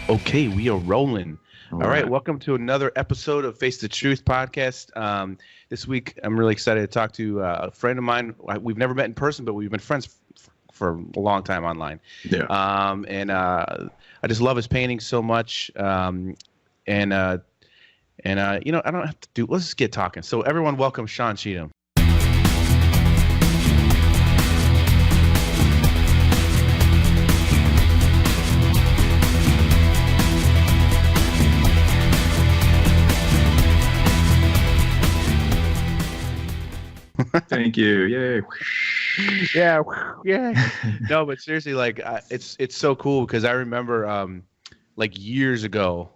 Okay, we are rolling. All right, welcome to another episode of Face the Truth podcast. This week, I'm really excited to talk to a friend of mine. We've never met in person, but we've been friends for a long time online. Yeah. I just love his painting so much. I don't have to do. Let's just get talking. So, everyone, welcome Sean Cheetham. Thank you. Yay. Yeah. No, but seriously, like it's so cool because I remember like years ago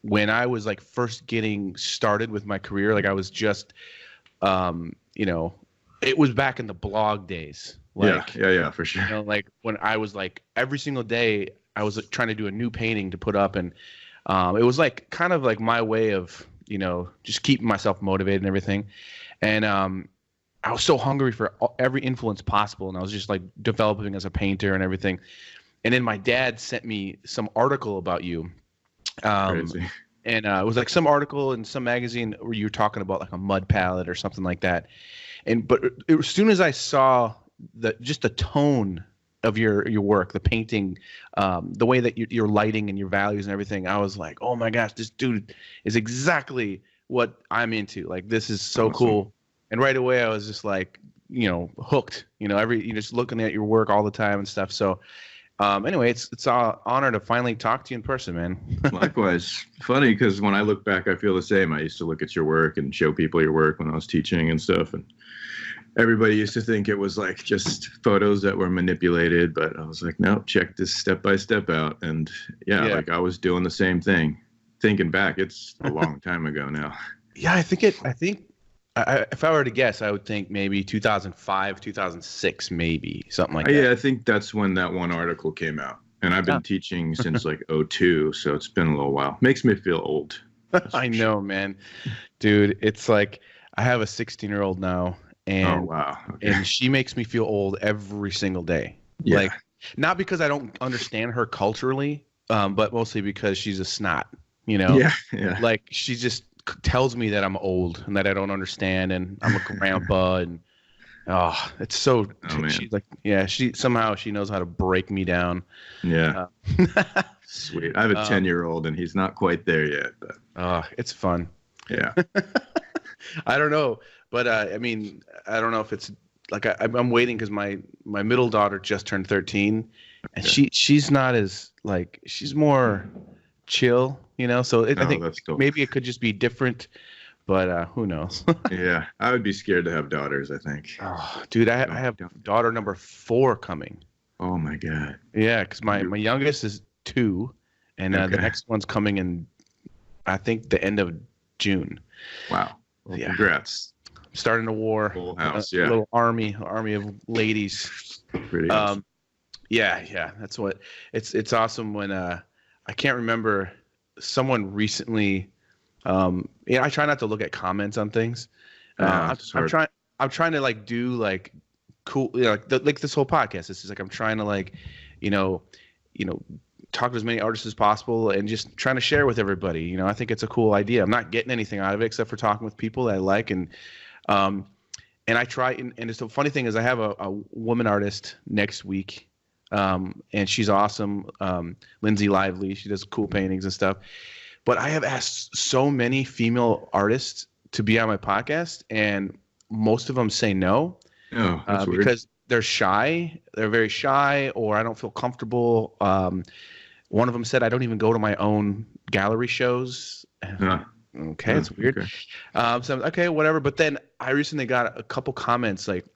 when I was like first getting started with my career, like I was just it was back in the blog days. Like, yeah, for sure. Like when I was like every single day I was like, trying to do a new painting to put up, and it was like kind of like my way of just keeping myself motivated and everything. And I was so hungry for every influence possible, and I was just like developing as a painter and everything. And then my dad sent me some article about you. Crazy. And it was like some article in some magazine where you were talking about like a mud palette or something like that. But as soon as I saw the tone of your work, the painting, the way that your lighting and your values and everything, I was like, oh my gosh, this dude is exactly what I'm into. Like, this is so cool. And right away I was just like, hooked, just looking at your work all the time and stuff. So anyway, it's an honor to finally talk to you in person, man. Likewise. Funny, because when I look back, I feel the same. I used to look at your work and show people your work when I was teaching and stuff. And everybody used to think it was like just photos that were manipulated. But I was like, no, check this step by step out. And yeah, like I was doing the same thing. Thinking back, it's a long time ago now. Yeah, I think if I were to guess, I would think maybe 2005, 2006, maybe something like that. Yeah, I think that's when that one article came out. And I've been teaching since like 2002, so it's been a little while. Makes me feel old. I know, man. Dude, it's like I have a 16-year-old now, and and she makes me feel old every single day. Yeah. Like, not because I don't understand her culturally, but mostly because she's a snot. Yeah. Like, she just tells me that I'm old and that I don't understand, and I'm a grandpa, and it's so. She's like, she knows how to break me down. Yeah, sweet. I have a 10-year-old, and he's not quite there yet, but it's fun. Yeah, I don't know, but I mean, I don't know if it's like I'm waiting because my middle daughter just turned 13, and she's not as like, she's more chill, so I think cool. Maybe it could just be different, but who knows. Yeah, I would be scared to have daughters, I think. Oh, dude, I have daughter number 4 coming. Oh my god. Yeah, because my youngest is 2, and the next one's coming in, I think, the end of June. Wow. Well, congrats. I'm starting a war. Full house, a little army of ladies. Pretty awesome. Yeah, that's what it's awesome when I can't remember, someone recently, I try not to look at comments on things. I'm trying to like do like cool, like this whole podcast. This is like, I'm trying to like, talk to as many artists as possible and just trying to share with everybody. I think it's a cool idea. I'm not getting anything out of it except for talking with people that I like. And I try, and it's the funny thing is I have a woman artist next week. And she's awesome. Lindsay Lively, she does cool paintings and stuff. But I have asked so many female artists to be on my podcast, and most of them say no. Oh, that's weird. Because they're shy. They're very shy, or I don't feel comfortable. One of them said, I don't even go to my own gallery shows. Okay, it's weird. Okay, whatever. But then I recently got a couple comments like,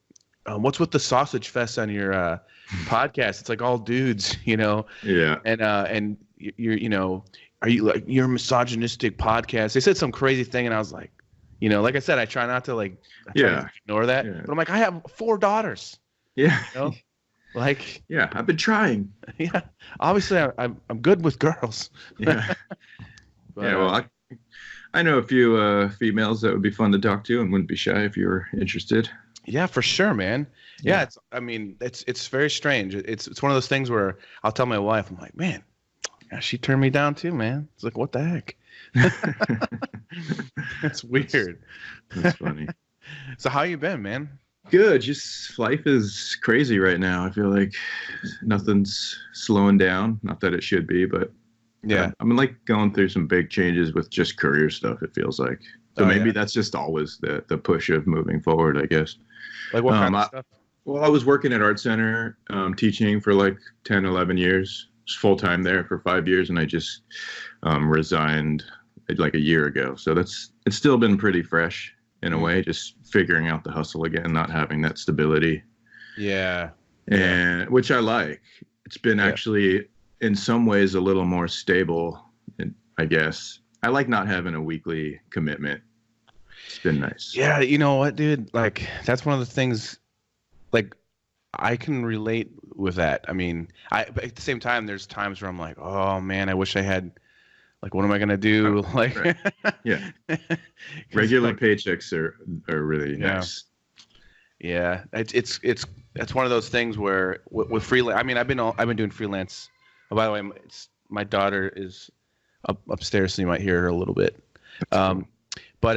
what's with the sausage fest on your podcast? It's like all dudes, Yeah. And you're, are you like, you're a misogynistic podcast? They said some crazy thing, and I was like, like I said, I try not to like ignore that. Yeah. But I'm like, I have 4 daughters. Yeah. Like. Yeah, I've been trying. Yeah. Obviously, I'm good with girls. Yeah. But, well, I know a few females that would be fun to talk to and wouldn't be shy if you were interested. Yeah, for sure, man. Yeah, it's very strange. It's one of those things where I'll tell my wife, I'm like, man, Yeah, she turned me down too, man. It's like, what the heck? That's weird. That's funny. So how you been, man? Good. Just life is crazy right now. I feel like nothing's slowing down. Not that it should be, but yeah, I'm like going through some big changes with just career stuff. It feels like so maybe that's just always the push of moving forward, I guess. Like what kind of stuff? Well, I was working at Art Center, teaching for like 10, 11 years. Full time there for 5 years, and I just resigned like a year ago. So it's still been pretty fresh in a way, just figuring out the hustle again, not having that stability. Yeah. And which I like. It's been actually in some ways a little more stable, I guess. I like not having a weekly commitment. It's been nice. Yeah, you know what, dude? Like that's one of the things like I can relate with that. I mean, but at the same time, there's times where I'm like, oh man, I wish I had, like, what am I gonna do? Like, yeah, regular paychecks are really nice. Yeah, it's one of those things where with freelance. I mean, I've been doing freelance. Oh, by the way, my daughter is upstairs, so you might hear her a little bit. But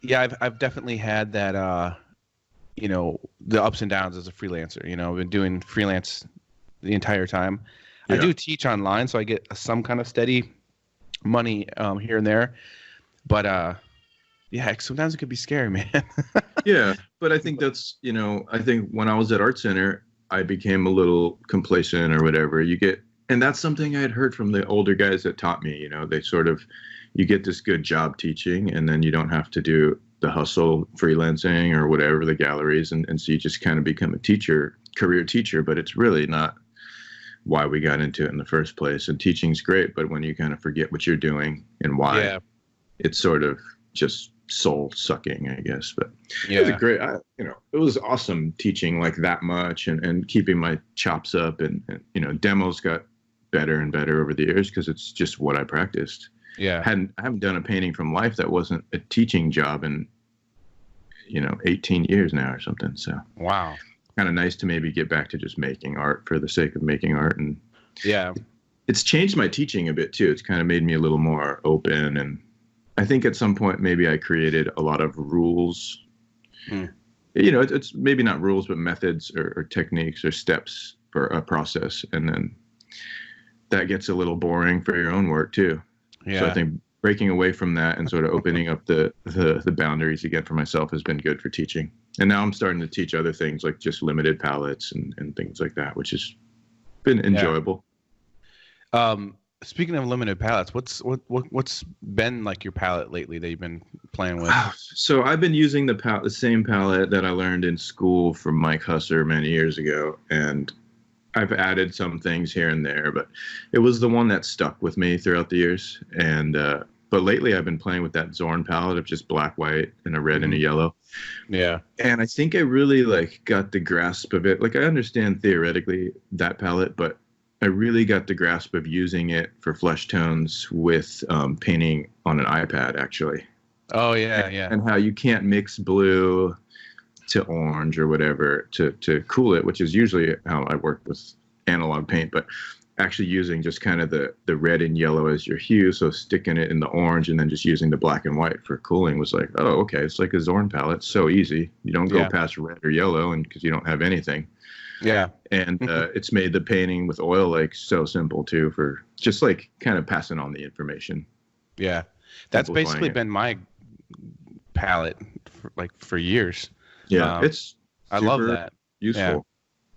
yeah, I've definitely had that. You know, the ups and downs as a freelancer. You know, I've been doing freelance the entire time. Yeah. I do teach online, so I get some kind of steady money here and there. But yeah, sometimes it could be scary, man. Yeah, but I think that's, you know, I think when I was at Art Center, I became a little complacent or whatever. And that's something I had heard from the older guys that taught me. You know, you get this good job teaching, and then you don't have to do the hustle freelancing or whatever, the galleries, and so you just kind of become a career teacher, but it's really not why we got into it in the first place. And teaching's great, but when you kind of forget what you're doing and why, it's sort of just soul sucking, I guess. But it was great. It was awesome teaching like that much and keeping my chops up, and you know, demos got better and better over the years because it's just what I practiced. Yeah, I haven't done a painting from life that wasn't a teaching job in 18 years now or something. So wow, kind of nice to maybe get back to just making art for the sake of making art. And it's changed my teaching a bit too. It's kind of made me a little more open, and I think at some point maybe I created a lot of rules. You know, it's maybe not rules, but methods or techniques or steps for a process, and then that gets a little boring for your own work too. Yeah. So I think breaking away from that and sort of opening up the boundaries again for myself has been good for teaching. And now I'm starting to teach other things like just limited palettes and things like that, which has been enjoyable. Speaking of limited palettes, what's been like your palette lately that you've been playing with? So I've been using the same palette that I learned in school from Mike Husser many years ago, and I've added some things here and there, but it was the one that stuck with me throughout the years. And but lately I've been playing with that Zorn palette of just black, white, and a red and a yellow. Yeah. And I think I really got the grasp of it. Like, I understand theoretically that palette, but I really got the grasp of using it for flesh tones with painting on an iPad, actually. Oh yeah, and how you can't mix blue to orange or whatever to cool it, which is usually how I work with analog paint, but actually using just kind of the red and yellow as your hue, so sticking it in the orange and then just using the black and white for cooling was like, oh, okay, it's like a Zorn palette. It's so easy. You don't go past red or yellow, and because you don't have anything. Yeah. And it's made the painting with oil like so simple too, for just like kind of passing on the information. Yeah. That's basically been my palette for years. Yeah, it's I love that. Useful.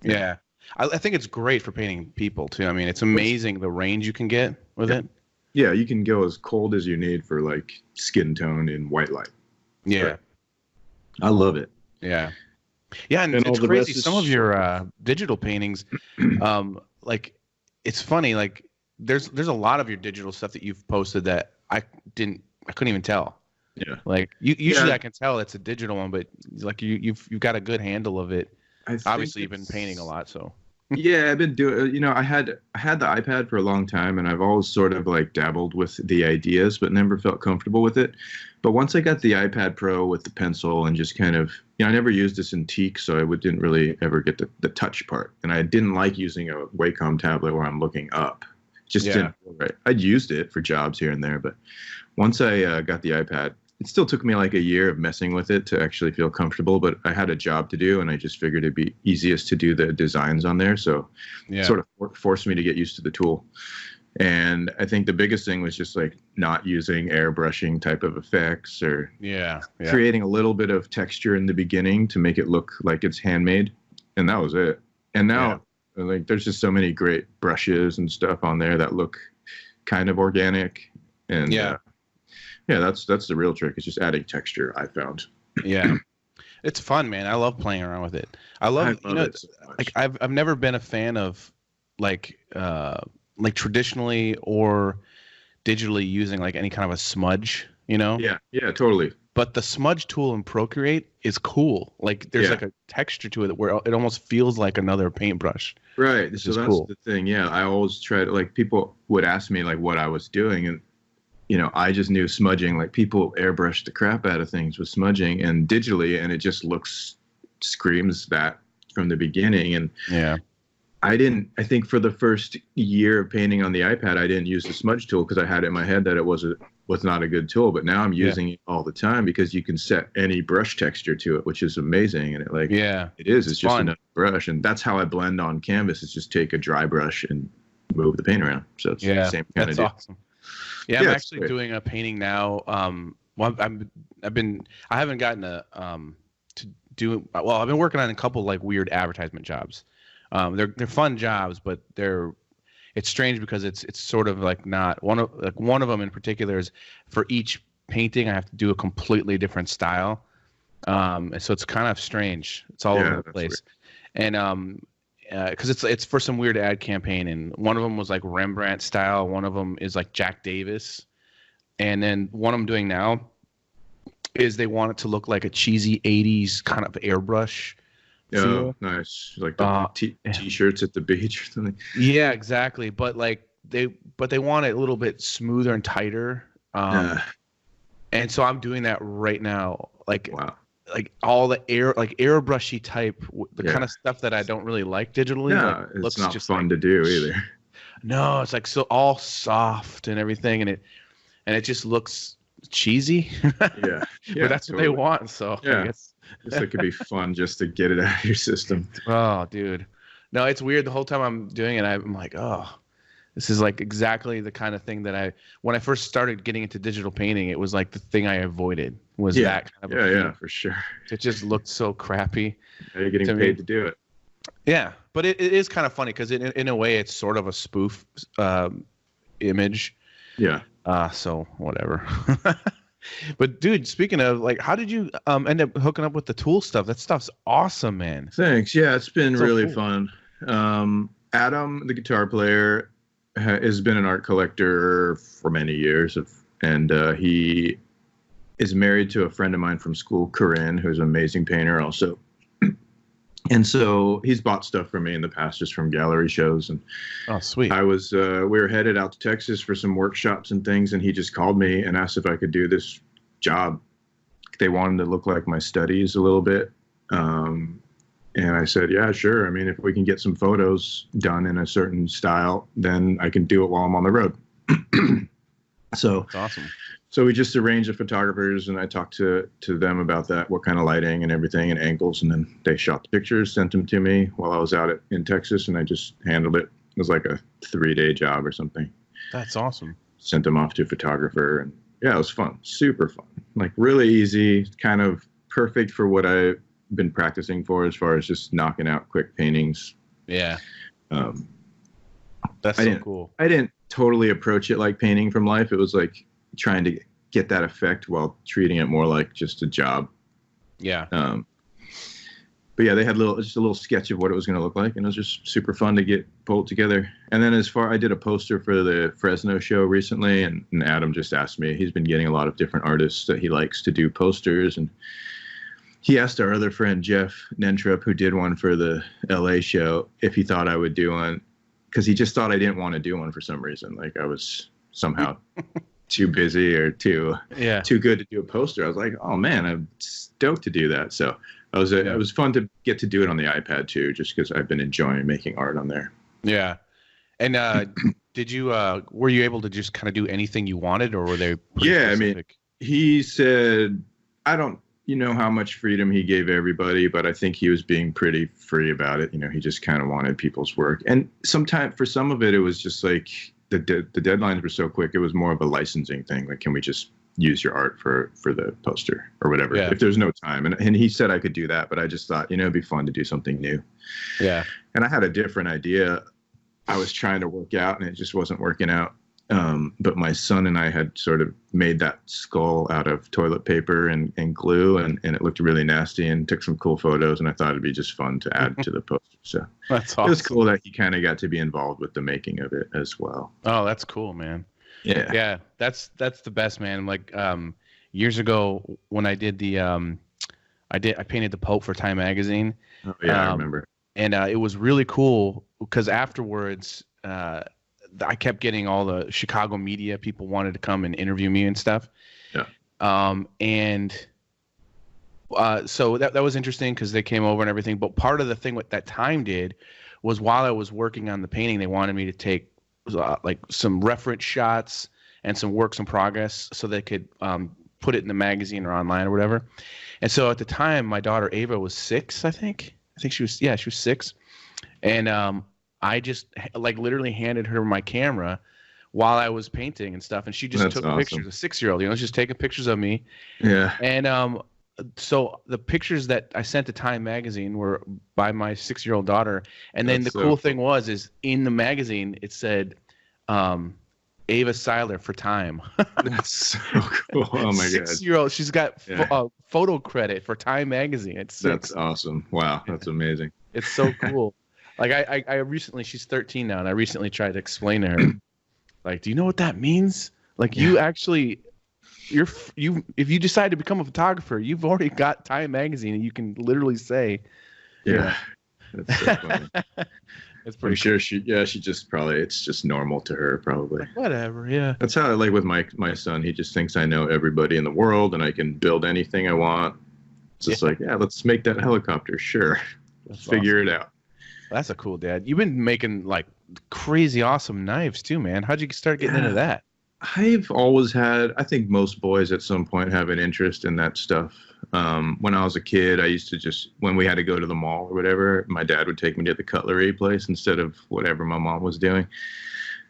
Yeah. I think it's great for painting people too. I mean, it's amazing the range you can get with it. Yeah, you can go as cold as you need for like skin tone in white light. Yeah. Right. I love it. Yeah. Yeah, and it's crazy. Some of your digital paintings, like, it's funny. Like, there's a lot of your digital stuff that you've posted that I couldn't even tell. Yeah. Like, usually I can tell it's a digital one, but like you've got a good handle of it. Obviously, you've been painting a lot, so. Yeah, I've been doing. I had the iPad for a long time, and I've always sort of like dabbled with the ideas, but never felt comfortable with it. But once I got the iPad Pro with the pencil and just kind of, I never used this in Teak, so I didn't really ever get the touch part. And I didn't like using a Wacom tablet where I'm looking up. Just didn't feel right. I'd used it for jobs here and there, but once I got the iPad, it still took me like a year of messing with it to actually feel comfortable, but I had a job to do, and I just figured it'd be easiest to do the designs on there. So it sort of forced me to get used to the tool. And I think the biggest thing was just like not using airbrushing type of effects or creating a little bit of texture in the beginning to make it look like it's handmade. And that was it. And now like there's just so many great brushes and stuff on there that look kind of organic. And that's the real trick. It's just adding texture, I found. Yeah. It's fun, man. I love playing around with it. I love it so like I've never been a fan of like traditionally or digitally using like any kind of a smudge, you know? Yeah, totally. But the smudge tool in Procreate is cool. Like there's like a texture to it where it almost feels like another paintbrush. Right. So that's cool. The thing. Yeah. I always try to, like, people would ask me like what I was doing, and you know, I just knew smudging. Like people airbrush the crap out of things with smudging and digitally, and it just screams that from the beginning. And I think for the first year of painting on the iPad, I didn't use the smudge tool because I had it in my head that it was not a good tool. But now I'm using it all the time because you can set any brush texture to it, which is amazing. And it's just fun. Another brush. And that's how I blend on canvas, is just take a dry brush and move the paint around. So it's the same kind of deal. Awesome. Yeah, I'm actually doing a painting now. Well, I haven't gotten to do. Well, I've been working on a couple like weird advertisement jobs. They're fun jobs, but it's strange because it's sort of like not one of them in particular is for each painting I have to do a completely different style. And so it's kind of strange. It's all over the place. Weird. And because it's for some weird ad campaign, and one of them was like Rembrandt style, one of them is like Jack Davis, and then one I'm doing now is they want it to look like a cheesy 80s kind of airbrush feel. Nice. Like the t-shirts at the beach or something. Yeah, exactly. But like they want it a little bit smoother and tighter. And so I'm doing that right now. Like like all the airbrushy type, the kind of stuff that I don't really like digitally. Yeah, like, it's not just fun to do either. No, it's like so all soft and everything, and it just looks cheesy. But that's what they want. So I guess it could be fun just to get it out of your system. Oh, dude, no, it's weird. The whole time I'm doing it, I'm like, oh, this is like exactly the kind of thing that when I first started getting into digital painting, it was like the thing I avoided was that kind of yeah, for sure. It just looked so crappy. Now you're getting paid to do it. Yeah, but it is kind of funny because in a way it's sort of a spoof image. Yeah. So whatever. But dude, speaking of, like, how did you end up hooking up with the tool stuff? That stuff's awesome, man. Thanks. Yeah, it's been really fun. Adam, the guitar player, has been an art collector for many years, and he is married to a friend of mine from school, Corinne, who's an amazing painter also. And so he's bought stuff from me in the past, just from gallery shows. And oh, sweet. I was we were headed out to Texas for some workshops and things, and he just called me and asked if I could do this job. They wanted to look like my studies a little bit. And I said, yeah, sure. I mean, if we can get some photos done in a certain style, then I can do it while I'm on the road. So that's awesome. So we just arranged the photographers, and I talked to them about that, what kind of lighting and everything and angles. And then they shot the pictures, sent them to me while I was out in Texas, and I just handled it. It was like a 3-day job or something. That's awesome. Sent them off to a photographer, and yeah, it was fun. Super fun. Like really easy, kind of perfect for what I've been practicing for as far as just knocking out quick paintings. Yeah. That's so cool. I didn't totally approach it like painting from life. It was like trying to get that effect while treating it more like just a job. Yeah. But yeah, they had just a little sketch of what it was going to look like, and it was just super fun to get pulled together. And then I did a poster for the Fresno show recently, and Adam just asked me, he's been getting a lot of different artists that he likes to do posters, and he asked our other friend, Jeff Nentrup, who did one for the LA show, if he thought I would do one, because he just thought I didn't want to do one for some reason. Like I was somehow too busy or too good to do a poster. I was like, oh man, I'm stoked to do that. So it was fun to get to do it on the iPad too, just because I've been enjoying making art on there. Yeah. And Did you were you able to just kind of do anything you wanted, or were they pretty Yeah, specific? I mean, he said, I don't know how much freedom he gave everybody, but I think he was being pretty free about it. He just kind of wanted people's work. And sometimes for some of it, it was just like the deadlines were so quick. It was more of a licensing thing. Like, can we just use your art for the poster or whatever, if there's no time. And he said I could do that, but I just thought, it'd be fun to do something new. Yeah. And I had a different idea. I was trying to work out and it just wasn't working out. But my son and I had sort of made that skull out of toilet paper and glue, and it looked really nasty, and took some cool photos, and I thought it'd be just fun to add to the poster. So that's awesome. It was cool that he kind of got to be involved with the making of it as well. Oh, that's cool, man. Yeah. Yeah. That's the best, man. Like, years ago when I did I painted the Pope for Time Magazine. Oh yeah, I remember. And it was really cool because afterwards, I kept getting all the Chicago media people wanted to come and interview me and stuff. Yeah. So that was interesting because they came over and everything. But part of the thing what that Time did was while I was working on the painting, they wanted me to take like some reference shots and some works in progress so they could put it in the magazine or online or whatever. And so at the time, my daughter Ava was 6, I think she was 6. And I just like literally handed her my camera while I was painting and stuff. And she just took pictures, a 6-year-old, just taking pictures of me. Yeah. And so the pictures that I sent to Time Magazine were by my 6-year-old daughter. And then the cool thing is in the magazine, it said, Ava Seiler for Time. That's so cool. Oh my God. 6-year-old. She's got photo credit for Time Magazine. That's awesome. Wow. That's amazing. It's so cool. Like I recently, she's 13 now, and I recently tried to explain to her, like, do you know what that means? Like, you actually, if you decide to become a photographer, you've already got Time Magazine, and you can literally say, yeah. That's so funny. It's pretty sure she just probably, it's just normal to her probably. Like, whatever, yeah. That's how I like with my son. He just thinks I know everybody in the world and I can build anything I want. It's just like, let's make that helicopter. Sure. Let's figure it out. That's a cool dad. You've been making like crazy awesome knives too, man. How'd you start getting into that? I've always had, I think most boys at some point have an interest in that stuff. When I was a kid, I used to just, when we had to go to the mall or whatever, my dad would take me to the cutlery place instead of whatever my mom was doing.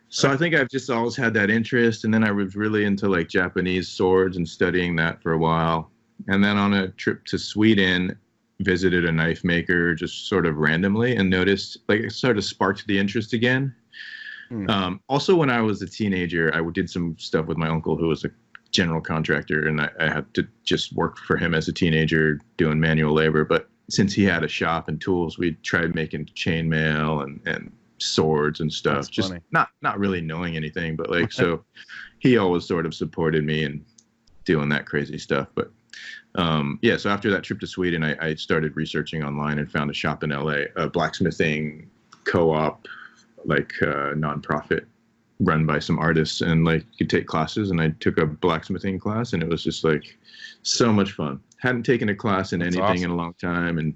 So I think I've just always had that interest. And then I was really into like Japanese swords and studying that for a while. And then on a trip to Sweden, visited a knife maker just sort of randomly and noticed, like, it sort of sparked the interest again. Also, when I was a teenager, I did some stuff with my uncle who was a general contractor, and I had to just work for him as a teenager doing manual labor. But since he had a shop and tools, we tried making chainmail and swords and stuff. That's just funny. not really knowing anything, but like, so he always sort of supported me in doing that crazy stuff. But so after that trip to Sweden, I started researching online and found a shop in LA, a blacksmithing co-op, like nonprofit run by some artists, and like you could take classes, and I took a blacksmithing class, and it was just like so much fun. Hadn't taken a class in anything in a long time, and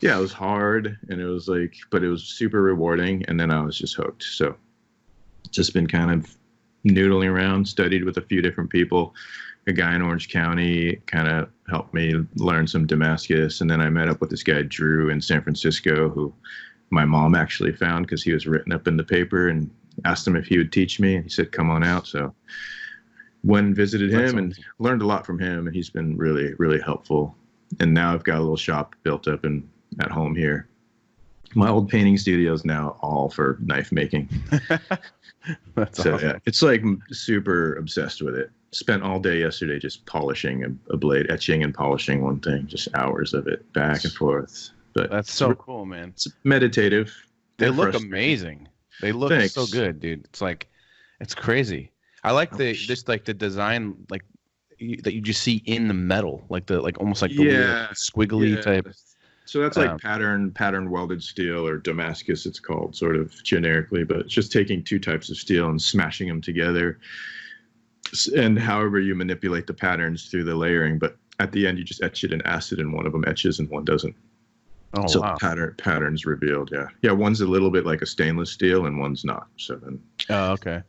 it was hard, and it was like, but it was super rewarding, and then I was just hooked. So just been kind of noodling around, studied with a few different people. A guy in Orange County kind of helped me learn some Damascus, and then I met up with this guy Drew in San Francisco, who my mom actually found because he was written up in the paper, and asked him if he would teach me, and he said, come on out. So went and visited him and learned a lot from him, and he's been really, really helpful. And now I've got a little shop built up at home here. My old painting studio is now all for knife making. That's awesome. It's like super obsessed with it. Spent all day yesterday just polishing a blade, etching and polishing one thing, just hours of it back and forth. But that's so cool, man. It's meditative. They look amazing. They look so good, dude. It's like, it's crazy. I like the design, like that you just see in the metal, like almost like the weird squiggly type. So that's like pattern welded steel, or Damascus, it's called, sort of generically, but it's just taking two types of steel and smashing them together. And however you manipulate the patterns through the layering, but at the end you just etch it in acid, and one of them etches and one doesn't. Oh, so wow. patterns revealed. Yeah. One's a little bit like a stainless steel and one's not. So then Oh, okay.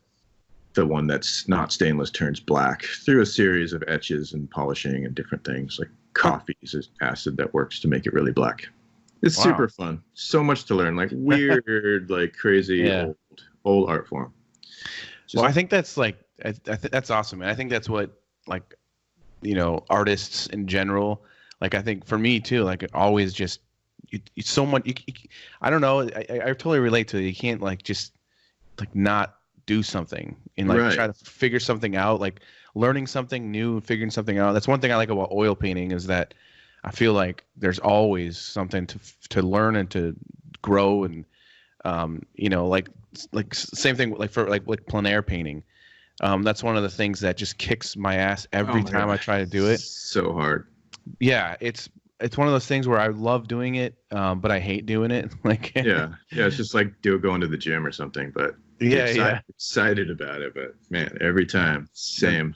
The one that's not stainless turns black through a series of etches and polishing and different things. Like coffee is acid that works to make it really black. It's super fun. So much to learn. Like weird, like crazy old art form. Well, I think that's like that's awesome, man. I think that's what like artists in general. Like I think for me too. Like it always just it's so much. I don't know. I totally relate to it. You can't like just like not do something and like try to figure something out, like learning something new, figuring something out. That's one thing I like about oil painting is that I feel like there's always something to learn and to grow and like same thing like for like plein air painting. That's one of the things that just kicks my ass every time I try to do it. So hard. Yeah, it's one of those things where I love doing it, but I hate doing it. Like it's just like going to the gym or something, but excited about it. But man, every time same.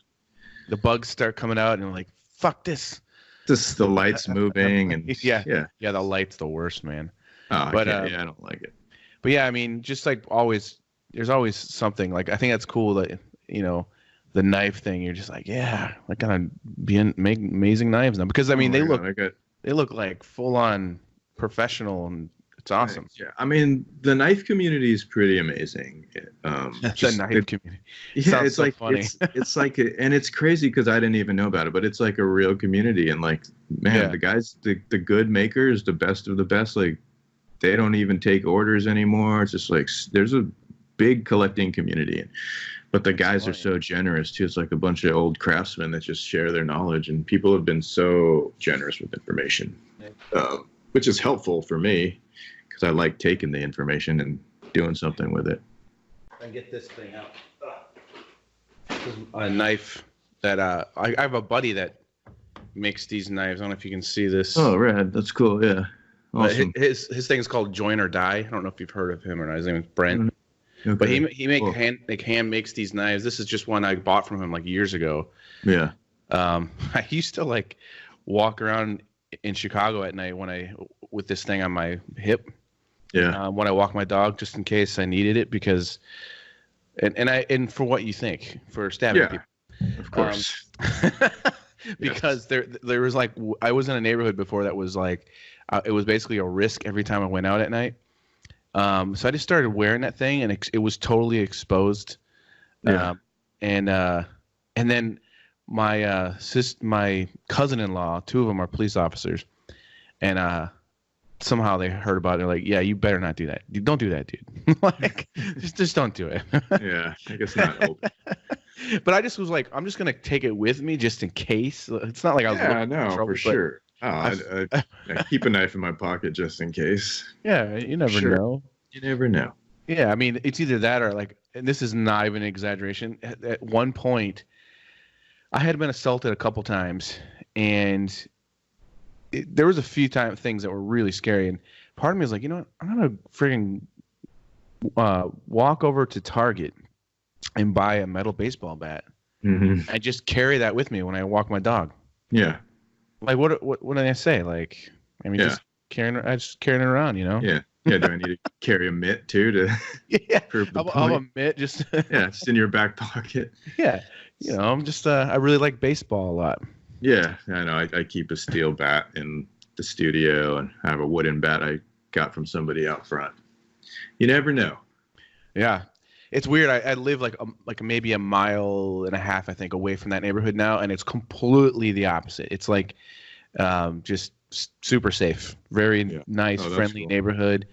The bugs start coming out and I'm like, fuck this. Just the lights moving and the light's the worst, man. Oh, but I don't like it. But yeah, I mean, just like always, there's always something. Like I think that's cool that the knife thing. You're just like, I gotta make amazing knives now because I mean they look like full on professional and it's awesome. Yeah, I mean the knife community is pretty amazing. The knife community. Yeah, it's so like funny. it's like and it's crazy because I didn't even know about it, but it's like a real community and like man, the guys, the good makers, the best of the best, like they don't even take orders anymore. It's just like there's a big collecting community, but the guys are so generous too. It's like a bunch of old craftsmen that just share their knowledge, and people have been so generous with information, which is helpful for me. I like taking the information and doing something with it. And get this thing out. This is a knife that I have a buddy that makes these knives. I don't know if you can see this. Oh, rad! That's cool. Yeah, awesome. His thing is called Join or Die. I don't know if you've heard of him or not. His name is Brent. Okay. But he hand makes these knives. This is just one I bought from him like years ago. Yeah. I used to like walk around in Chicago at night with this thing on my hip. Yeah. When I walk my dog, just in case I needed it, because, and for what you think, for stabbing people, of course, because there was like I was in a neighborhood before that was like, it was basically a risk every time I went out at night. So I just started wearing that thing, and it was totally exposed. Yeah. And then my cousin-in-law, two of them are police officers, and somehow they heard about it. They're like, yeah, you better not do that. Don't do that, dude. Like, just don't do it. Yeah, I guess not. But I just was like, I'm just gonna take it with me just in case. It's not like I was looking for trouble, for sure. I keep a knife in my pocket just in case. Yeah, you never know. You never know. Yeah, I mean, it's either that or like, and this is not even an exaggeration. At one point, I had been assaulted a couple times, and there was a few things that were really scary, and part of me was like, you know what? I'm gonna friggin' walk over to Target and buy a metal baseball bat. Mm-hmm. I just carry that with me when I walk my dog. Yeah. Like what did I say? Like, I mean, just carrying it around, you know? Yeah. Yeah. Do I need to carry a mitt too to prove the point? I'm a mitt, just just in your back pocket. Yeah. You know, I'm just I really like baseball a lot. Yeah, I know. I keep a steel bat in the studio, and I have a wooden bat I got from somebody out front. You never know. Yeah, it's weird. I live like maybe a mile and a half, I think, away from that neighborhood now, and it's completely the opposite. It's like just super safe, very nice, friendly neighborhood.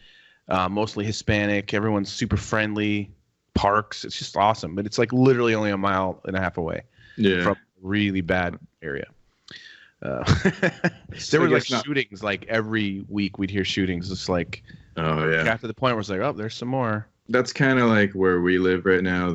Mostly Hispanic. Everyone's super friendly. Parks. It's just awesome. But it's like literally only a mile and a half away from a really bad area. There were like shootings like every week. We'd hear shootings. It's like after the point where it's like, oh, there's some more. That's kind of like where we live right now.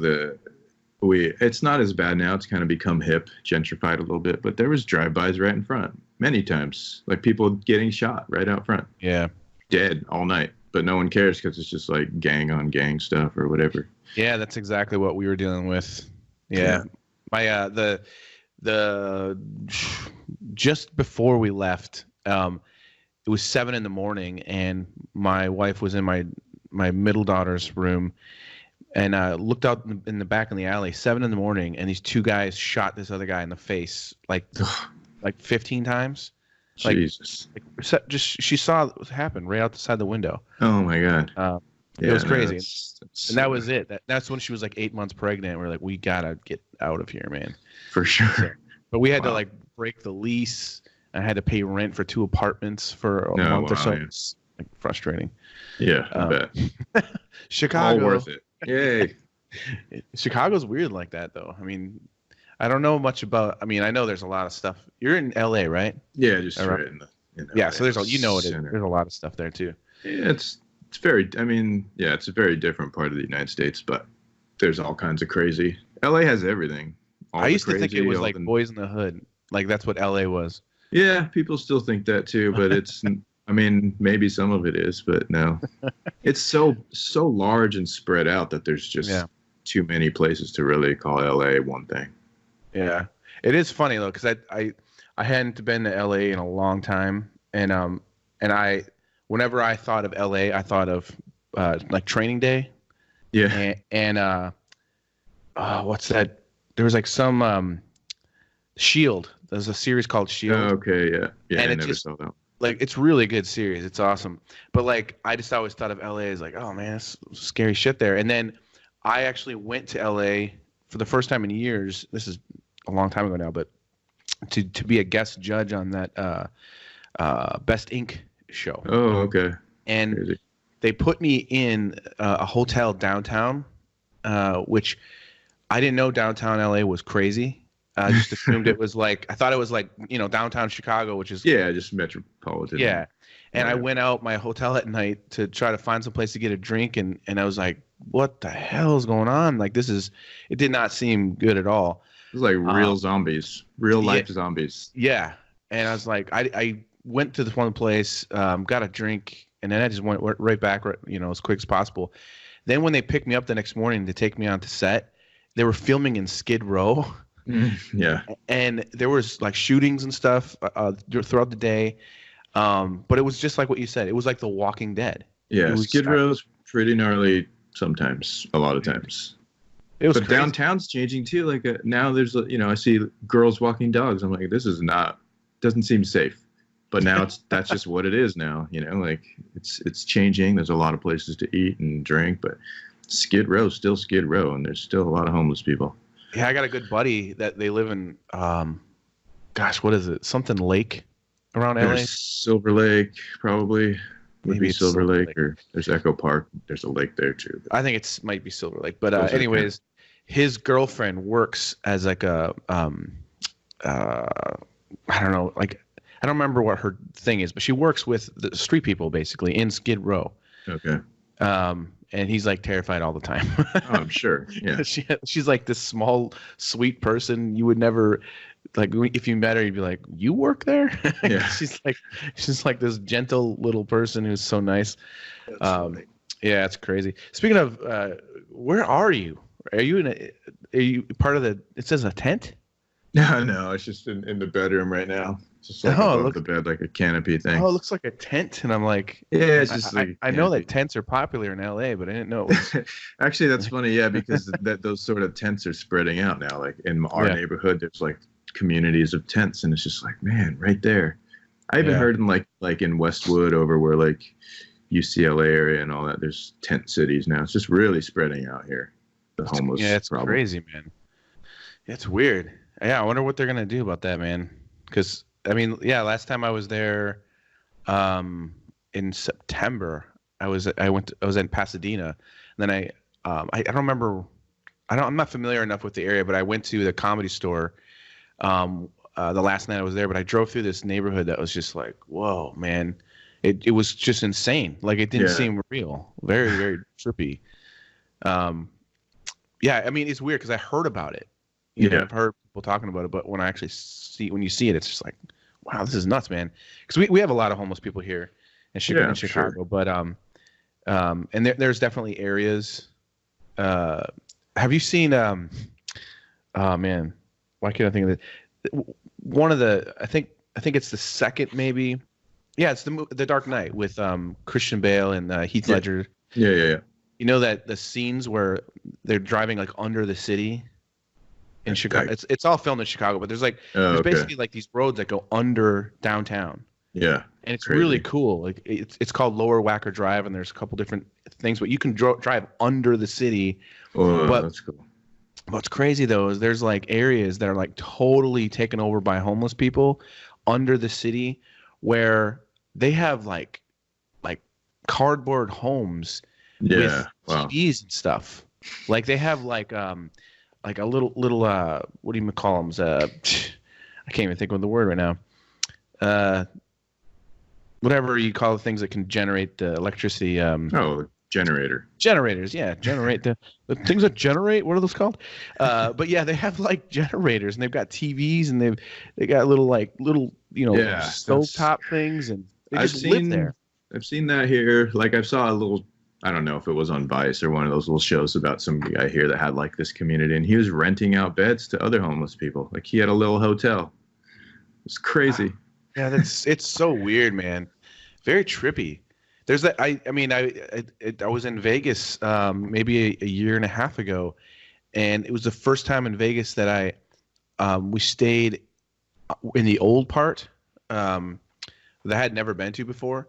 It's not as bad now. It's kind of become hip, gentrified a little bit. But there was drive-bys right in front many times, like people getting shot right out front. Yeah, dead all night, but no one cares because it's just like gang on gang stuff or whatever. Yeah, that's exactly what we were dealing with. Yeah. My the just before we left, it was 7 a.m, and my wife was in my middle daughter's room and looked out in the back in the alley, 7 in the morning, and these 2 guys shot this other guy in the face like 15 times. Jesus. Just she saw what happened right outside the window. Oh my God. It was crazy. And that was it. That's when she was like 8 months pregnant. We're like, we gotta get out of here, man. For sure. So, but we had to like break the lease. I had to pay rent for 2 apartments for a month or so. Yeah. It's like frustrating. Yeah, I bet. Chicago. All worth it. Yay. Chicago's weird like that, though. I mean, I don't know much about. I mean, I know there's a lot of stuff. You're in LA, right? Yeah, just right in LA. So there's there's a lot of stuff there too. Yeah, it's very. I mean, yeah, it's a very different part of the United States, but there's all kinds of crazy. LA has everything. I used to think it was like Boys in the Hood, like that's what LA was. Yeah, people still think that too, but it's. I mean, maybe some of it is, but no. It's so large and spread out that there's just too many places to really call LA one thing. Yeah, it is funny though, because I hadn't been to LA in a long time, and I whenever I thought of LA, I thought of like Training Day. Yeah. And what's that? There was like some Shield. There's a series called Shield. Oh, okay, yeah, and I never saw that. Like it's really good series. It's awesome. But like I just always thought of LA as like, oh man, it's scary shit there. And then I actually went to LA for the first time in years. This is a long time ago now, but to be a guest judge on that Best Ink show. Oh, okay. And crazy. They put me in a hotel downtown, which I didn't know downtown LA was crazy. I just assumed it was like, I thought it was like, downtown Chicago, which is. Yeah, just metropolitan. Yeah. And I went out my hotel at night to try to find some place to get a drink. And I was like, what the hell is going on? Like, it did not seem good at all. It was like real zombies, real life zombies. Yeah. And I was like, I went to this one place, got a drink, and then I just went right back, as quick as possible. Then when they picked me up the next morning to take me onto set, they were filming in Skid Row. Yeah. And there was like shootings and stuff throughout the day. But it was just like what you said. It was like The Walking Dead. Yeah, Skid Row's pretty gnarly sometimes, a lot of times. But crazy. Downtown's changing too. Like now there's, I see girls walking dogs. I'm like, this is doesn't seem safe. But now that's just what it is now. Like it's changing. There's a lot of places to eat and drink, but Skid Row's still Skid Row, and there's still a lot of homeless people. Yeah, I got a good buddy that they live in, what is it? Something Lake around LA? Silver Lake, probably. Maybe Silver Lake, or there's Echo Park. There's a lake there, too. I think it might be Silver Lake. But anyways, his girlfriend works as like a, I don't know, like, I don't remember what her thing is, but she works with the street people, basically, in Skid Row. Okay. And he's like terrified all the time. Oh, I'm sure. Yeah. She's like this small, sweet person. You would never, like, if you met her, you'd be like, "You work there?" Yeah. she's like this gentle little person who's so nice. Yeah, it's crazy. Speaking of, where are you? Are you part of the? It says a tent. No, it's just in the bedroom right now. Just like above the bed, like a canopy thing. Oh, it looks like a tent, and I'm like, yeah, it's just like I know that tents are popular in LA, but I didn't know it was. Actually, that's funny, yeah, because those sort of tents are spreading out now. Like in our neighborhood, there's like communities of tents, and it's just like, man, right there. I even heard in like in Westwood over where like UCLA area and all that, there's tent cities now. It's just really spreading out here. The homeless. Yeah, it's problem. Crazy, man. It's weird. Yeah, I wonder what they're gonna do about that, man. Because I mean, yeah, last time I was there, in September, I was in Pasadena, and then I don't remember, I'm not familiar enough with the area, but I went to the Comedy Store, the last night I was there, but I drove through this neighborhood that was just like, whoa, man, it was just insane. Like it didn't seem real, very, very trippy. Yeah, I mean, it's weird because I heard about it. I've heard people talking about it, but when you see it, it's just like, wow, this is nuts, man. Because we have a lot of homeless people here in Chicago, sure. But and there's definitely areas. Have you seen? Oh man, why can't I think of it? One of the I think it's the second maybe. Yeah, it's the Dark Knight with Christian Bale and Heath Ledger. Yeah. You know that the scenes where they're driving like under the city in Chicago. It's all filmed in Chicago, but there's basically like these roads that go under downtown. Yeah. And it's really cool. Like it's called Lower Wacker Drive, and there's a couple different things, but you can drive under the city. Oh, that's cool. What's crazy though is there's like areas that are like totally taken over by homeless people under the city, where they have like cardboard homes with TVs and stuff. Like they have like a little what do you call them? I can't even think of the word right now. Whatever you call the things that can generate the electricity. Generator. Generators, yeah, generate the things that generate. What are those called? But yeah, they have like generators, and they've got TVs, and they got little stovetop things, and they just live there. I've seen that here. Like I saw a little. I don't know if it was on Vice or one of those little shows about some guy here that had like this community, and he was renting out beds to other homeless people. Like he had a little hotel. It's crazy. Wow. Yeah, it's so weird, man. Very trippy. There's that. I was in Vegas maybe a year and a half ago, and it was the first time in Vegas that we stayed in the old part that I had never been to before,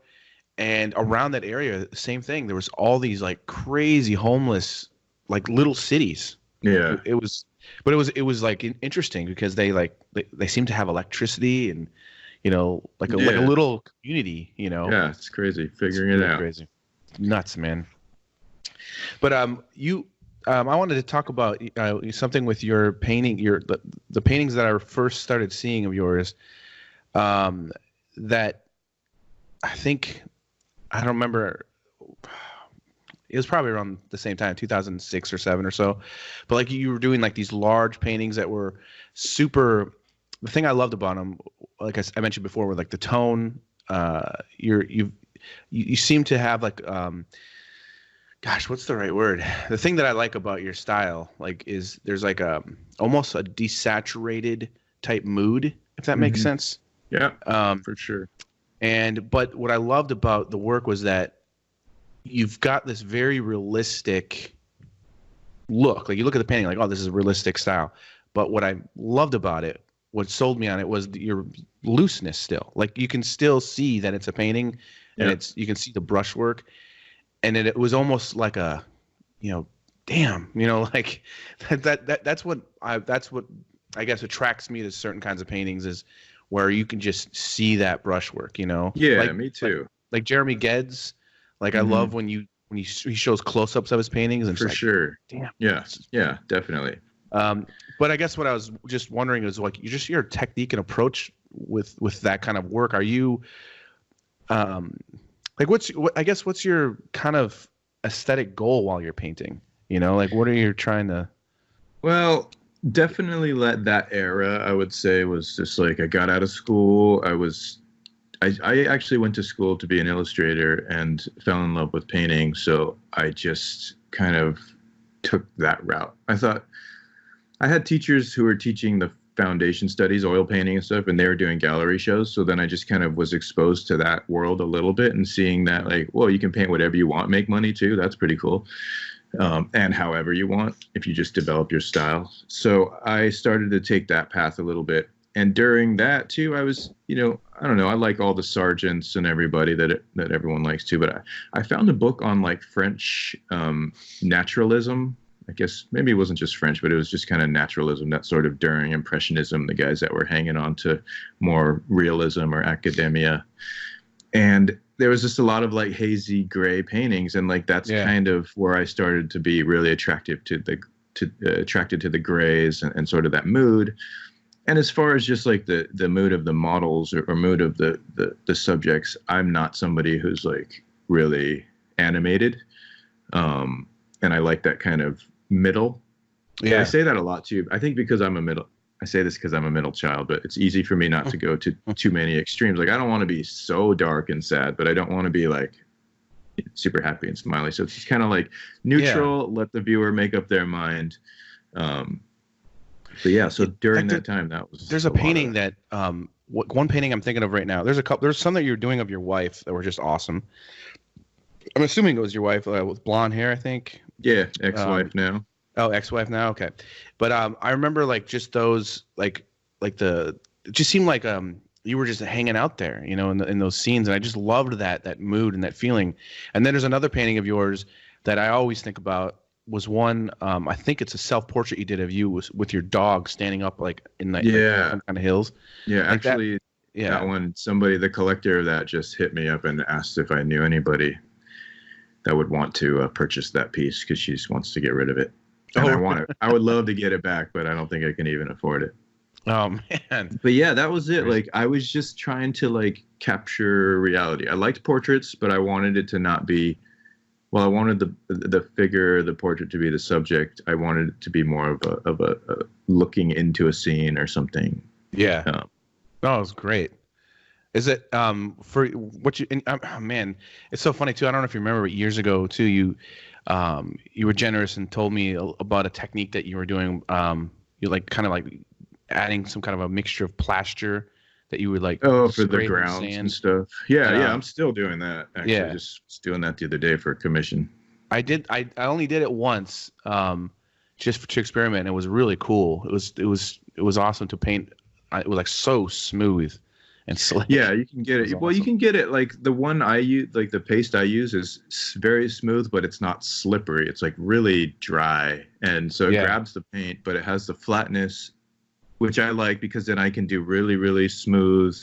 and around that area, same thing. There was all these like crazy homeless like little cities. Yeah, it was like interesting because they seem to have electricity and. Like a little community, Yeah, it's crazy figuring it out. Crazy. Nuts, man. But I wanted to talk about something with your painting, the paintings that I first started seeing of yours, that I think, I don't remember, it was probably around the same time, 2006 or 7 or so, but like you were doing like these large paintings that were super. The thing I loved about them, like I mentioned before, were like the tone. You seem to have like, gosh, what's the right word? The thing that I like about your style, like, is there's like almost a desaturated type mood, if that makes sense. Yeah, for sure. But what I loved about the work was that you've got this very realistic look. Like you look at the painting, like, oh, this is a realistic style. But what I loved about it, what sold me on it, was your looseness still. Like you can still see that it's a painting, and you can see the brushwork, and it was almost like a, damn, like that's what I guess attracts me to certain kinds of paintings, is where you can just see that brushwork, Yeah, like, me too. Like Jeremy Geddes, like I love when he shows close-ups of his paintings, and for sure. Damn. Yeah, definitely. But I guess what I was just wondering is like your technique and approach with that kind of work. Are you like what's your kind of aesthetic goal while you're painting? Like what are you trying to? Well, definitely that era, I would say, was just like I got out of school. I actually went to school to be an illustrator and fell in love with painting. So I just kind of took that route. I thought I had teachers who were teaching the foundation studies, oil painting and stuff, and they were doing gallery shows. So then I just kind of was exposed to that world a little bit and seeing that, like, well, you can paint whatever you want, make money too. That's pretty cool. And however you want, if you just develop your style. So I started to take that path a little bit. And during that too, I was, I don't know, I like all the sergeants and everybody that everyone likes too. But I found a book on like French naturalism. I guess maybe it wasn't just French, but it was just kind of naturalism, that sort of during Impressionism, the guys that were hanging on to more realism or academia. And there was just a lot of like hazy gray paintings. And like, that's kind of where I started to be really attracted to the grays and sort of that mood. And as far as just like the mood of the models or mood of the subjects, I'm not somebody who's like really animated. And I like that kind of middle. Yeah, I say that a lot too. I think because I say this because I'm a middle child, but it's easy for me not to go to too many extremes. Like I don't want to be so dark and sad, but I don't want to be like super happy and smiley. So it's just kind of like neutral, let the viewer make up their mind. But yeah, so during that time, there's a painting that one painting I'm thinking of right now. There's some that you're doing of your wife that were just awesome. I'm assuming it was your wife with blonde hair, I think. Yeah, ex-wife now. Oh, ex-wife now. Okay, but I remember like just those like it just seemed like you were just hanging out there, you know, in those scenes, and I just loved that mood and that feeling. And then there's another painting of yours that I always think about was one. I think it's a self-portrait you did of you with your dog standing up like in like some kind of hills. Yeah, like actually, that one. Somebody, the collector of that, just hit me up and asked if I knew anybody that would want to purchase that piece because she just wants to get rid of it. And I want it. I would love to get it back, but I don't think I can even afford it. Oh man. But yeah, that was it. Like I was just trying to like capture reality. I liked portraits, but I wanted it to not be, well, I wanted the figure, the portrait to be the subject. I wanted it to be more of a looking into a scene or something. Yeah. Oh, it was great. Is it for what you oh, man, it's so funny too. I don't know if you remember, but years ago too, you were generous and told me about a technique that you were doing. You like kind of like adding some kind of a mixture of plaster that you would like for the grounds and stuff. Yeah, I'm still doing that. Actually, just doing that the other day for a commission. I only did it once, just to experiment. It was really cool. It was awesome to paint. It was like so smooth. And slick. Yeah, you can get it. Well, awesome. You can get it like the one I use, like the paste I use is very smooth, but it's not slippery. It's like really dry. And so it grabs the paint, but it has the flatness, which I like because then I can do really, really smooth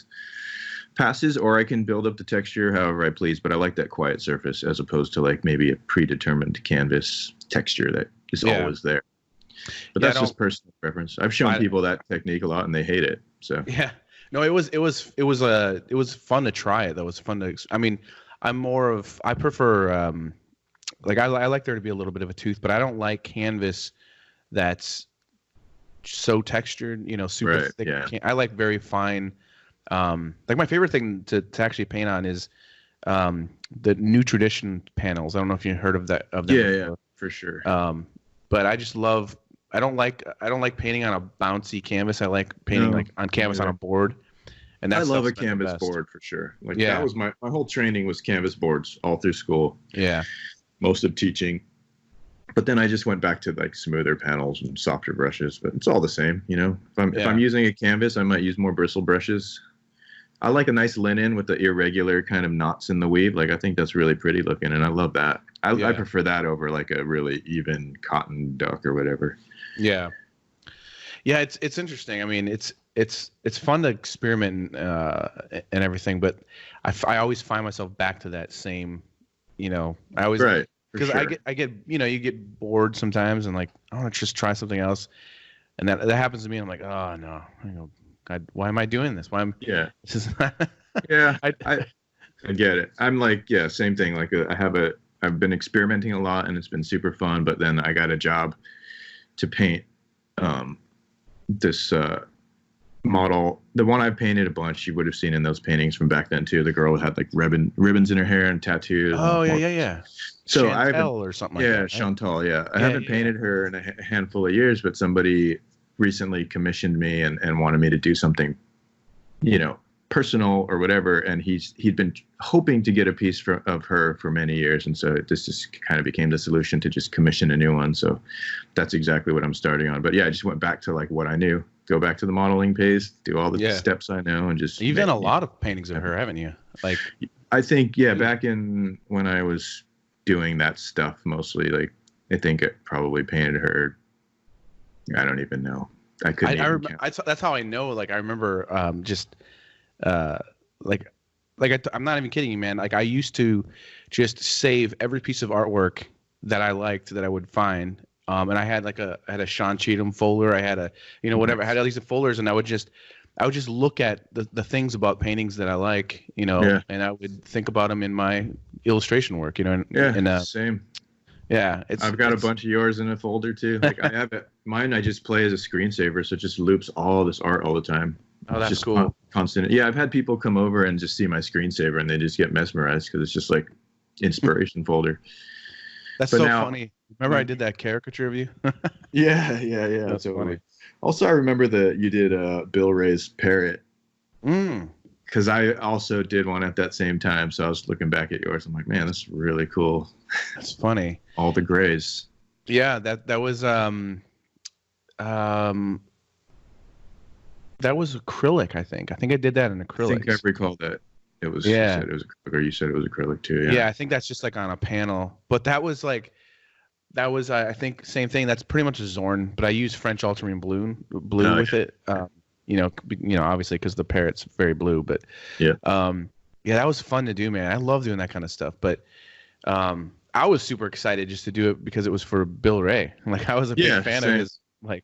passes, or I can build up the texture however I please. But I like that quiet surface as opposed to like maybe a predetermined canvas texture that is always there. But that's just personal preference. I've shown people that technique a lot and they hate it. So yeah. No, it was fun to try it. That was fun to. I mean, I prefer like I like there to be a little bit of a tooth, but I don't like canvas that's so textured. You know, super thick. Yeah. I like very fine. Like my favorite thing to actually paint on is the New Tradition panels. I don't know if you heard of that. Yeah, for sure. But I just love. I don't like painting on a bouncy canvas. I like painting like on canvas on a board. And I love a canvas board for sure. Like that was my whole training was canvas boards all through school. Yeah. Most of teaching. But then I just went back to like smoother panels and softer brushes, but it's all the same, you know. If I'm using a canvas, I might use more bristle brushes. I like a nice linen with the irregular kind of knots in the weave. Like I think that's really pretty looking and I love that. I prefer that over like a really even cotton duck or whatever. Yeah. Yeah, it's interesting. I mean, it's fun to experiment and everything, but I always find myself back to that same, you know, I always because I get you know, you get bored sometimes and like I want to just try something else, and that happens to me. And I'm like, oh no, I go, God, why am I doing this? Why am this is I get it. I'm like same thing. Like I've been experimenting a lot and it's been super fun, but then I got a job to paint this model, the one I painted a bunch. You would have seen in those paintings from back then too. The girl had like ribbons in her hair and tattoos. Oh yeah. So Chantal or something like that. Yeah, Chantal. Yeah, I haven't painted her in a handful of years, but somebody recently commissioned me and wanted me to do something, you know, personal or whatever. And he'd been hoping to get a piece of her for many years, and so this just kind of became the solution to just commission a new one. So that's exactly what I'm starting on. But yeah, I just went back to like what I knew. Go back to the modeling page, do all the steps I know, and just. You've done a lot of paintings of her, haven't you? Like, I think back in when I was doing that stuff mostly, like I think I probably painted her. I don't even know. I couldn't. That's how I know. Like I remember, I'm not even kidding you, man. Like I used to just save every piece of artwork that I liked that I would find. And I had a Sean Cheetham folder. I had whatever. I had all these folders, and I would just look at the things about paintings that I like, you know, and I would think about them in my illustration work, you know. Same. Yeah, I've got a bunch of yours in a folder too. Like I have it. Mine I just play as a screensaver, so it just loops all this art all the time. Oh, that's just cool. Constant. Yeah, I've had people come over and just see my screensaver, and they just get mesmerized because it's just like inspiration folder. That's so funny. Remember I did that caricature of you? Yeah. That's so funny. Also, I remember that you did Bill Ray's Parrot. because I also did one at that same time. So I was looking back at yours. I'm like, man, this is really cool. That's funny. All the grays. Yeah, that was that was acrylic, I think. I think I did that in acrylic. I think I recall that. It was, yeah. You said it was acrylic, or you said it was acrylic too. Yeah. Yeah, I think that's just like on a panel. But that was I think same thing. That's pretty much a Zorn, but I use French ultramarine blue with it. Obviously because the parrot's very blue, but yeah, that was fun to do, man. I love doing that kind of stuff. But I was super excited just to do it because it was for Bill Ray. Like I was a big fan of his, like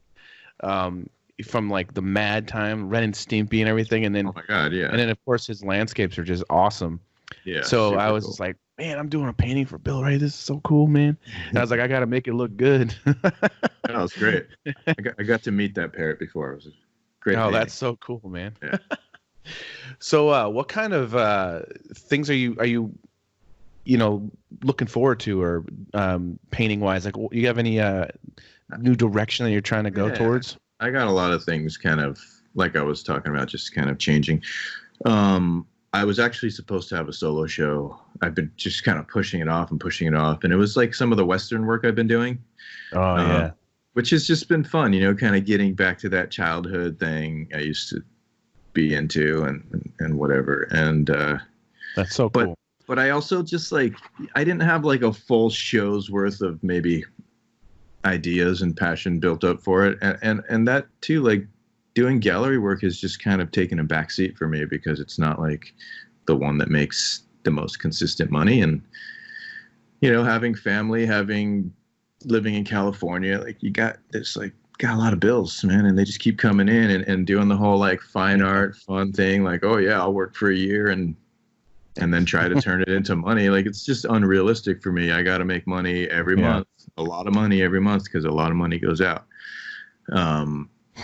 from like the Mad time, Ren and Stimpy and everything, and then oh my god, yeah, and then of course his landscapes are just awesome. Yeah. So I was just like, man, I'm doing a painting for Bill Ray. This is so cool, man. And I was like, I got to make it look good. That was great. I got to meet that parrot before. It was a great. Oh, painting. That's so cool, man. Yeah. So, what kind of things are you looking forward to, or painting wise? Like, you have any new direction that you're trying to go towards? I got a lot of things kind of like I was talking about, just kind of changing. I was actually supposed to have a solo show. I've been just kind of pushing it off. And it was like some of the Western work I've been doing. Oh, yeah. Which has just been fun, kind of getting back to that childhood thing I used to be into and whatever. And that's so cool. But I also just like, I didn't have like a full show's worth of maybe ideas and passion built up for it. And that too, like, doing gallery work has just kind of taken a backseat for me because it's not like the one that makes the most consistent money. And, having family, living in California, like got a lot of bills, man. And they just keep coming in and doing the whole like fine art fun thing. Like, oh yeah, I'll work for a year and then try to turn it into money. Like, it's just unrealistic for me. I got to make money every month, a lot of money every month, because a lot of money goes out.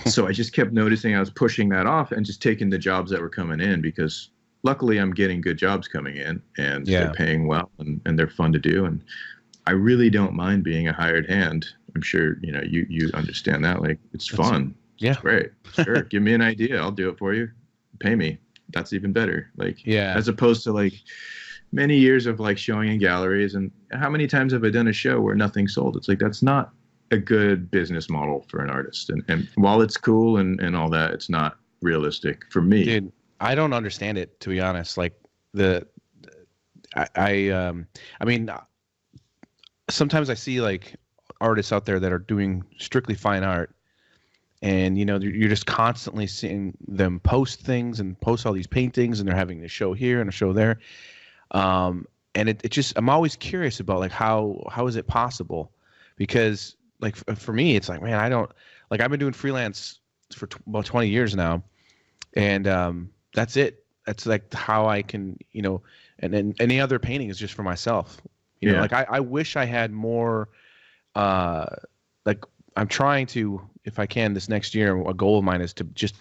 So I just kept noticing I was pushing that off and just taking the jobs that were coming in, because luckily I'm getting good jobs coming in and they're paying well and they're fun to do. And I really don't mind being a hired hand. I'm sure, you understand that. Like, it's fun. Yeah. It's great. Sure. Give me an idea. I'll do it for you. Pay me. That's even better. Like, as opposed to like many years of like showing in galleries. And how many times have I done a show where nothing sold? It's like, that's not a good business model for an artist. And while it's cool and all that, it's not realistic for me. Dude, I don't understand it, to be honest. Like I mean, sometimes I see like artists out there that are doing strictly fine art, and you're just constantly seeing them post things and post all these paintings, and they're having a show here and a show there. And it just, I'm always curious about like how is it possible? Because like for me, it's like, man, I've been doing freelance for about 20 years now, and that's it. That's like how I can, and then any other painting is just for myself. Like I wish I had more. Like, I'm trying to, if I can, this next year, a goal of mine is to just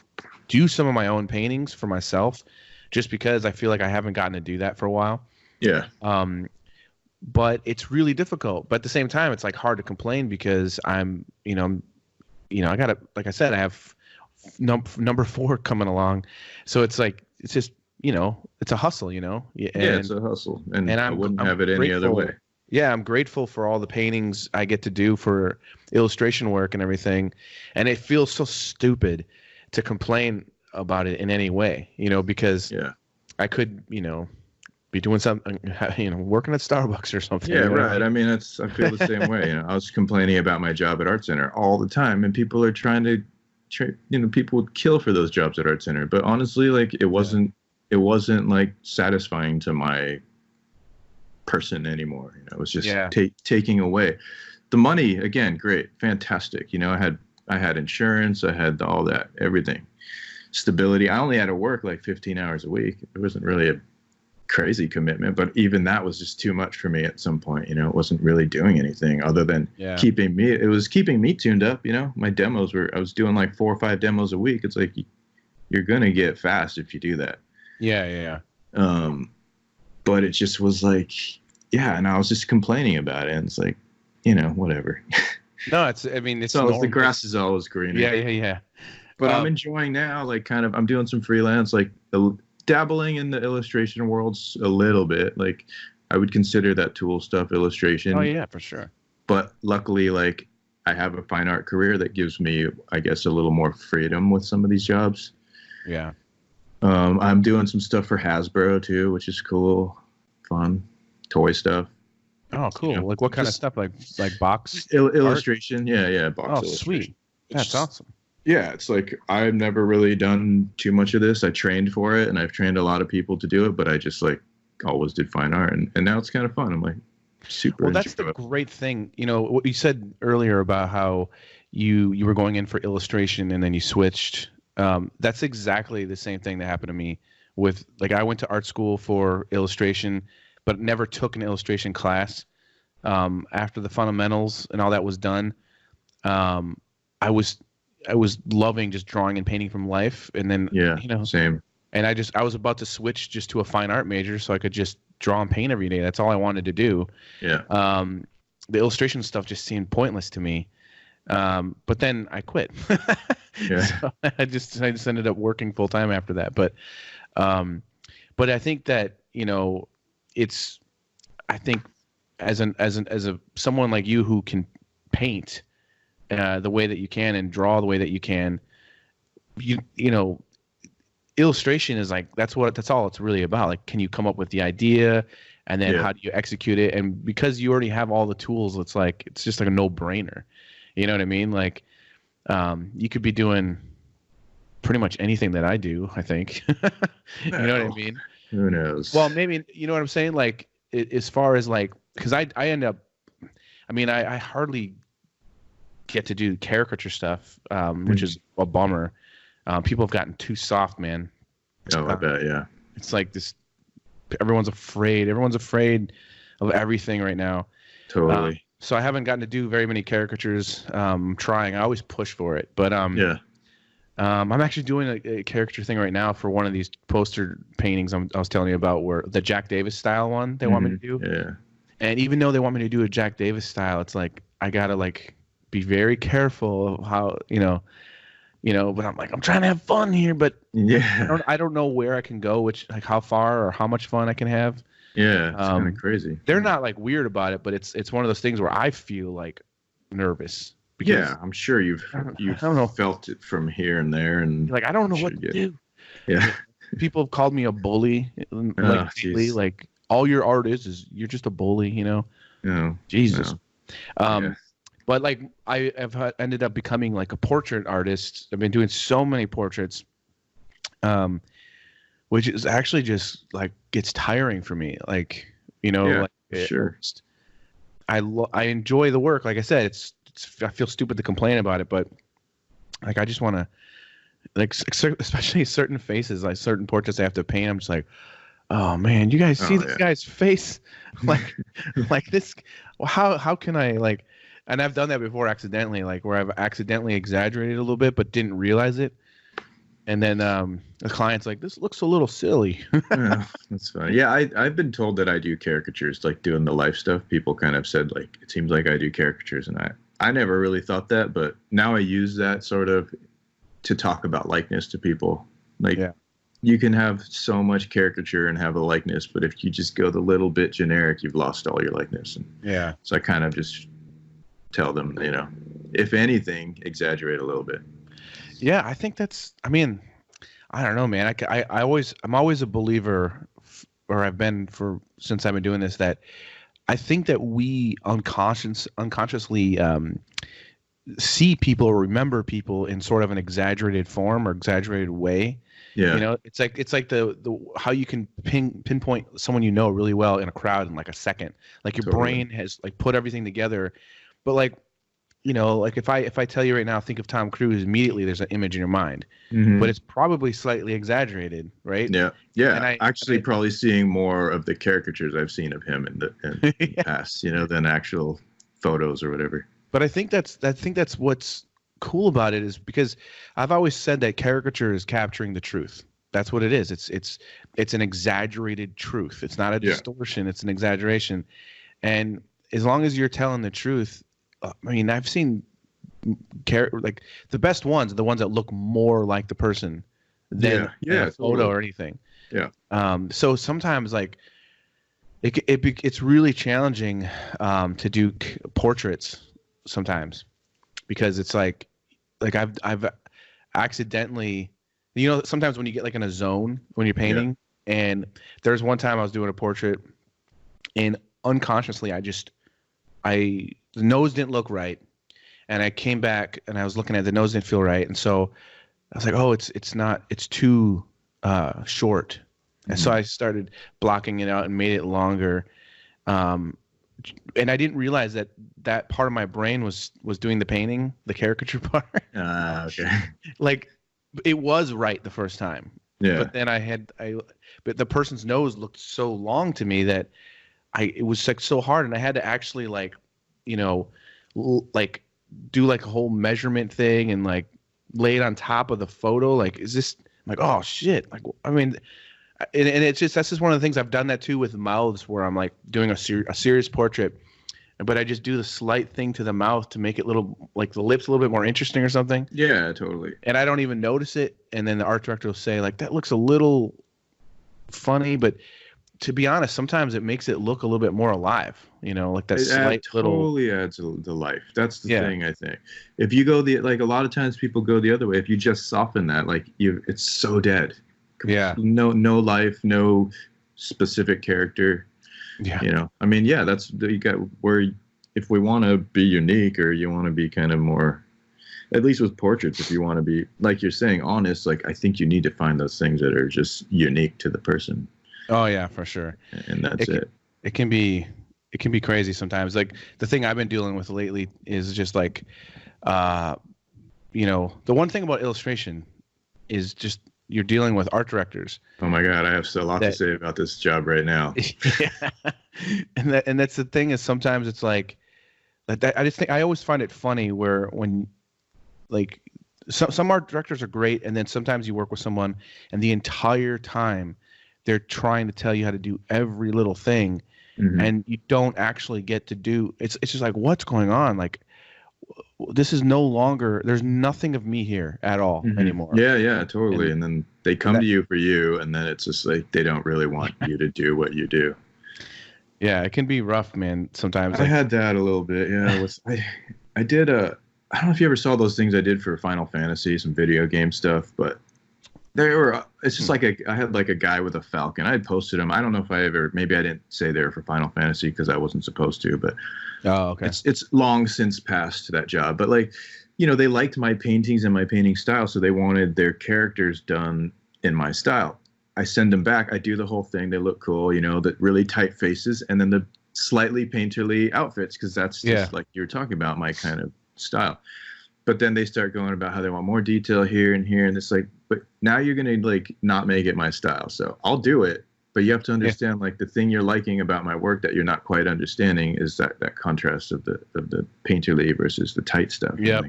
do some of my own paintings for myself, just because I feel like I haven't gotten to do that for a while. Yeah. But it's really difficult. But at the same time, it's like hard to complain because I'm, I got to, like I said, I have number 4 coming along. So it's like, it's just, it's a hustle, and, it's a hustle. And I wouldn't have it any other way. Yeah, I'm grateful for all the paintings I get to do for illustration work and everything. And it feels so stupid to complain about it in any way, because I could, be doing something, working at Starbucks or something. Yeah, right. I mean, I feel the same way. I was complaining about my job at Art Center all the time, and people are trying to, people would kill for those jobs at Art Center. But honestly, like, it wasn't like satisfying to my person anymore. It was just taking away the money. Again, great, fantastic. I had insurance, I had all that, everything, stability. I only had to work like 15 hours a week. It wasn't really a crazy commitment, but even that was just too much for me at some point. It wasn't really doing anything other than keeping me tuned up. My demos I was doing like 4 or 5 demos a week. It's like, you're gonna get fast if you do that. But it just was like, and I was just complaining about it, and it's like, whatever. No, it's the grass is always greener. Yeah. But I'm enjoying now, like, kind of, I'm doing some freelance, like dabbling in the illustration worlds a little bit. Like, I would consider that tool stuff illustration. Oh yeah, for sure. But luckily, like, I have a fine art career that gives me, I guess, a little more freedom with some of these jobs. Yeah. I'm doing some stuff for Hasbro too, which is cool, fun, toy stuff. Oh, cool. You know, like what kind of stuff? Like box illustration? Yeah, box. Oh, sweet. That's awesome. Yeah, it's like I've never really done too much of this. I trained for it, and I've trained a lot of people to do it, but I just like always did fine art, and now it's kind of fun. I'm like super. Well, that's the great thing. You know what you said earlier about how you were going in for illustration and then you switched. That's exactly the same thing that happened to me with, like, I went to art school for illustration, but never took an illustration class. After the fundamentals and all that was done, I was loving just drawing and painting from life. And then, same. And I was about to switch just to a fine art major so I could just draw and paint every day. That's all I wanted to do. Yeah. The illustration stuff just seemed pointless to me. But then I quit. Yeah. So I just ended up working full time after that. But I think that, I think as someone like you who can paint the way that you can and draw the way that you can, illustration is like, that's all it's really about. Like, can you come up with the idea, and then how do you execute it? And because you already have all the tools, it's just like a no-brainer. You know what I mean? Like, you could be doing pretty much anything that I do, I think. You know what I mean? Who knows? Well, maybe, you know what I'm saying? Like, as far as like, because I end up, I hardly get to do caricature stuff, which is a bummer. People have gotten too soft, man. Oh, I bet, yeah. It's like this, everyone's afraid of everything right now. Totally. So I haven't gotten to do very many caricatures. I'm trying. I always push for it, but I'm actually doing a caricature thing right now for one of these poster paintings I was telling you about, where the Jack Davis style one they want me to do. Yeah. And even though they want me to do a Jack Davis style, it's like I gotta like be very careful of how but I'm like, I'm trying to have fun here, but I don't know where I can go, like how far or how much fun I can have. Yeah, it's kind of crazy. They're not like weird about it, but it's one of those things where I feel like nervous. Because I'm sure you've felt it from here and there, and like I don't know what to do. Yeah, people have called me a bully. Lately, like all your art is you're just a bully, No, Jesus. No. But like I have ended up becoming like a portrait artist. I've been doing so many portraits, which is actually just like gets tiring for me. Like sure. I enjoy the work. Like I said, I feel stupid to complain about it, but like I just want to, like, especially certain faces, like certain portraits I have to paint. I'm just like, oh man, you guys see this guy's face, like this. How can I like? And I've done that before accidentally, like where I've accidentally exaggerated a little bit but didn't realize it. And then the client's like, this looks a little silly. That's fine. Yeah, I've been told that I do caricatures, like doing the life stuff. People kind of said, like, it seems like I do caricatures. And I never really thought that, but now I use that sort of to talk about likeness to people. Like, you can have so much caricature and have a likeness, but if you just go the little bit generic, you've lost all your likeness. And so I kind of just tell them, if anything, exaggerate a little bit. Yeah, I think that's, I don't know, man. I'm always a believer, or I've been since I've been doing this, that I think that we unconsciously see people or remember people in sort of an exaggerated form or exaggerated way. Yeah. It's like the how you can pinpoint someone really well in a crowd in like a second. Like your brain has like put everything together. But like, like if I tell you right now, think of Tom Cruise, immediately there's an image in your mind, but it's probably slightly exaggerated, right? Yeah, yeah. And I probably seeing more of the caricatures I've seen of him in the past, than actual photos or whatever. But I think that's what's cool about it, is because I've always said that caricature is capturing the truth. That's what it is. It's an exaggerated truth. It's not a distortion. It's an exaggeration, and as long as you're telling the truth. I've seen like the best ones are the ones that look more like the person than a photo or anything. Yeah. So sometimes like it's really challenging to do portraits sometimes, because it's like I've accidentally, sometimes when you get like in a zone when you're painting, and there's one time I was doing a portrait and unconsciously the nose didn't look right, and I came back and I was looking at the nose didn't feel right, and so I was like, oh, it's too short. And so I started blocking it out and made it longer. And I didn't realize that part of my brain was doing the painting, the caricature part. Okay. Like it was right the first time. Yeah. But then but the person's nose looked so long to me that it was like so hard, and I had to actually like, like do like a whole measurement thing and like lay it on top of the photo. Like, is this, I'm like, oh shit. Like, I mean, and it's that's just one of the things I've done that too with mouths, where I'm like doing a serious portrait, but I just do the slight thing to the mouth to make it like the lips a little bit more interesting or something. Yeah, totally. And I don't even notice it. And then the art director will say like, that looks a little funny, but to be honest, sometimes it makes it look a little bit more alive, like that slight little. Totally adds to life. That's the thing, I think. If you go like a lot of times people go the other way. If you just soften that, like it's so dead. Yeah. No life, no specific character. Yeah. I mean, yeah, that's you got where if we want to be unique, or you want to be kind of more, at least with portraits, if you want to be, like you're saying, honest, like I think you need to find those things that are just unique to the person. Oh yeah, for sure. And that's it. It can be crazy sometimes. Like the thing I've been dealing with lately is just like, the one thing about illustration is just, you're dealing with art directors. Oh my God, I have a lot to say about this job right now. Yeah. And that's the thing, is sometimes it's like that. I just think I always find it funny when like some art directors are great, and then sometimes you work with someone and the entire time they're trying to tell you how to do every little thing, and you don't actually get to do. It's just like, what's going on? Like, this is no longer, there's nothing of me here at all anymore. Yeah, totally. And then they come to you for you, and then it's just like they don't really want you to do what you do. Yeah, it can be rough, man, sometimes. I had that a little bit. Yeah, I did I don't know if you ever saw those things I did for Final Fantasy, some video game stuff, but it's just like I had like a guy with a falcon. I had posted them. I don't know if maybe I didn't say they were for Final Fantasy because I wasn't supposed to, but okay. It's long since passed that job. But like, they liked my paintings and my painting style, so they wanted their characters done in my style. I send them back. I do the whole thing. They look cool, the really tight faces, and then the slightly painterly outfits, because that's just like you're talking about, my kind of style. But then they start going about how they want more detail here and here, and it's like, but now you're gonna like not make it my style. So I'll do it, but you have to understand like the thing you're liking about my work that you're not quite understanding is that contrast of the painterly versus the tight stuff. Yeah,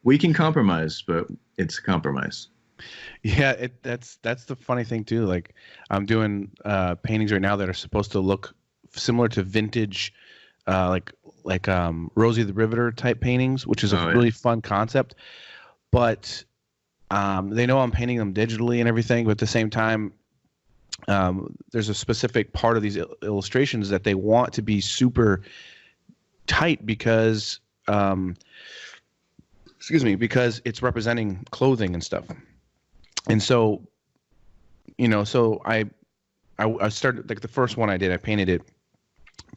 we can compromise, but it's a compromise. Yeah, that's the funny thing too. Like I'm doing paintings right now that are supposed to look similar to vintage, like Rosie the Riveter type paintings, which is a really fun concept. But they know I'm painting them digitally and everything, but at the same time, there's a specific part of these illustrations that they want to be super tight because, because it's representing clothing and stuff. And so, so I started, like the first one I did, I painted it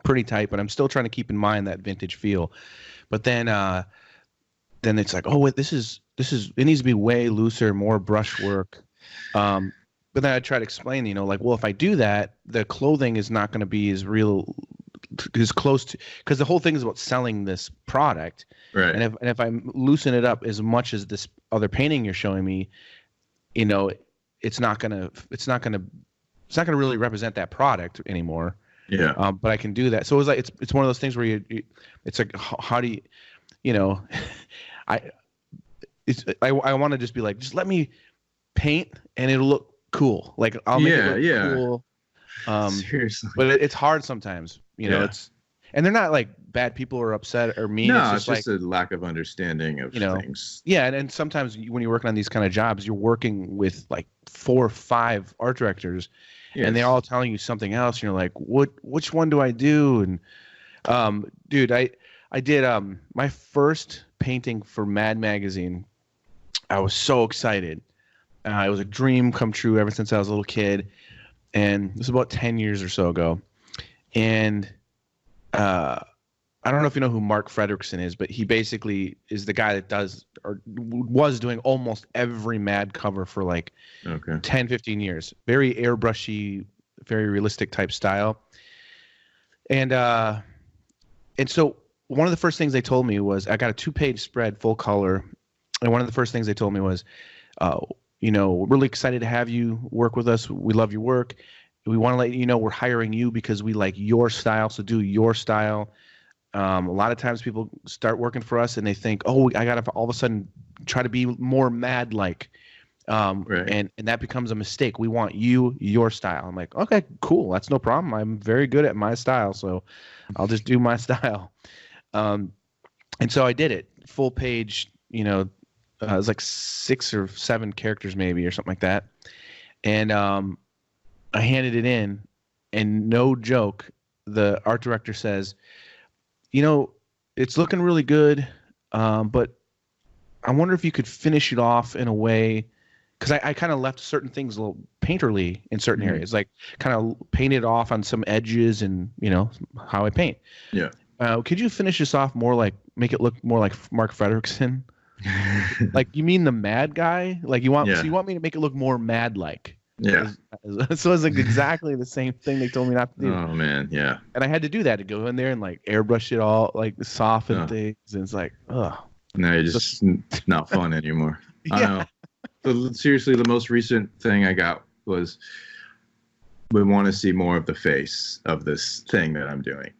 pretty tight, but I'm still trying to keep in mind that vintage feel. But then it's like, oh wait, this is it needs to be way looser, more brushwork. But then I try to explain, like, well, if I do that, the clothing is not going to be as close to, because the whole thing is about selling this product. Right. And if I loosen it up as much as this other painting you're showing me, it's not gonna really represent that product anymore. Yeah. But I can do that. So it was like it's one of those things where it's like, how do you, I want to just be like, just let me paint and it'll look cool. Like I'll make it look cool. Seriously. But it's hard sometimes. and they're not like bad people or upset or mean. No, it's just a lack of understanding of things. Yeah, and sometimes when you're working on these kind of jobs, you're working with like 4 or 5 art directors, and they're all telling you something else. And you're like, which one do I do? And dude, I did my first painting for Mad Magazine. I was so excited. It was a dream come true ever since I was a little kid, and this was about 10 years or so ago. And I don't know if you know who Mark Frederickson is, but he basically is the guy that does or was doing almost every Mad cover for like 10, 15 years. Very airbrushy, very realistic type style. And so one of the first things they told me was, I got a 2-page spread, full color. And one of the first things they told me was, we're really excited to have you work with us. We love your work. We want to let you know we're hiring you because we like your style. So do your style. A lot of times people start working for us and they think, I got to all of a sudden try to be more Mad-like. And that becomes a mistake. We want your style. I'm like, okay, cool. That's no problem. I'm very good at my style. So I'll just do my style. And so I did it. Full page, it was like 6 or 7 characters maybe or something like that. And I handed it in, and no joke, the art director says, it's looking really good, but I wonder if you could finish it off in a way, because I kind of left certain things a little painterly in certain areas, like kind of painted off on some edges and, how I paint. Yeah. Could you finish this off more like, make it look more like Mark Frederickson? Like, you mean the Mad guy? Like, so you want me to make it look more Mad-like? Yeah. So it's like exactly the same thing they told me not to do. Oh man, yeah. And I had to do that, to go in there and like airbrush it all, like soften things. And it's like, ugh. No, you're just not fun anymore. Yeah. I know. But seriously, the most recent thing I got was, we want to see more of the face of this thing that I'm doing.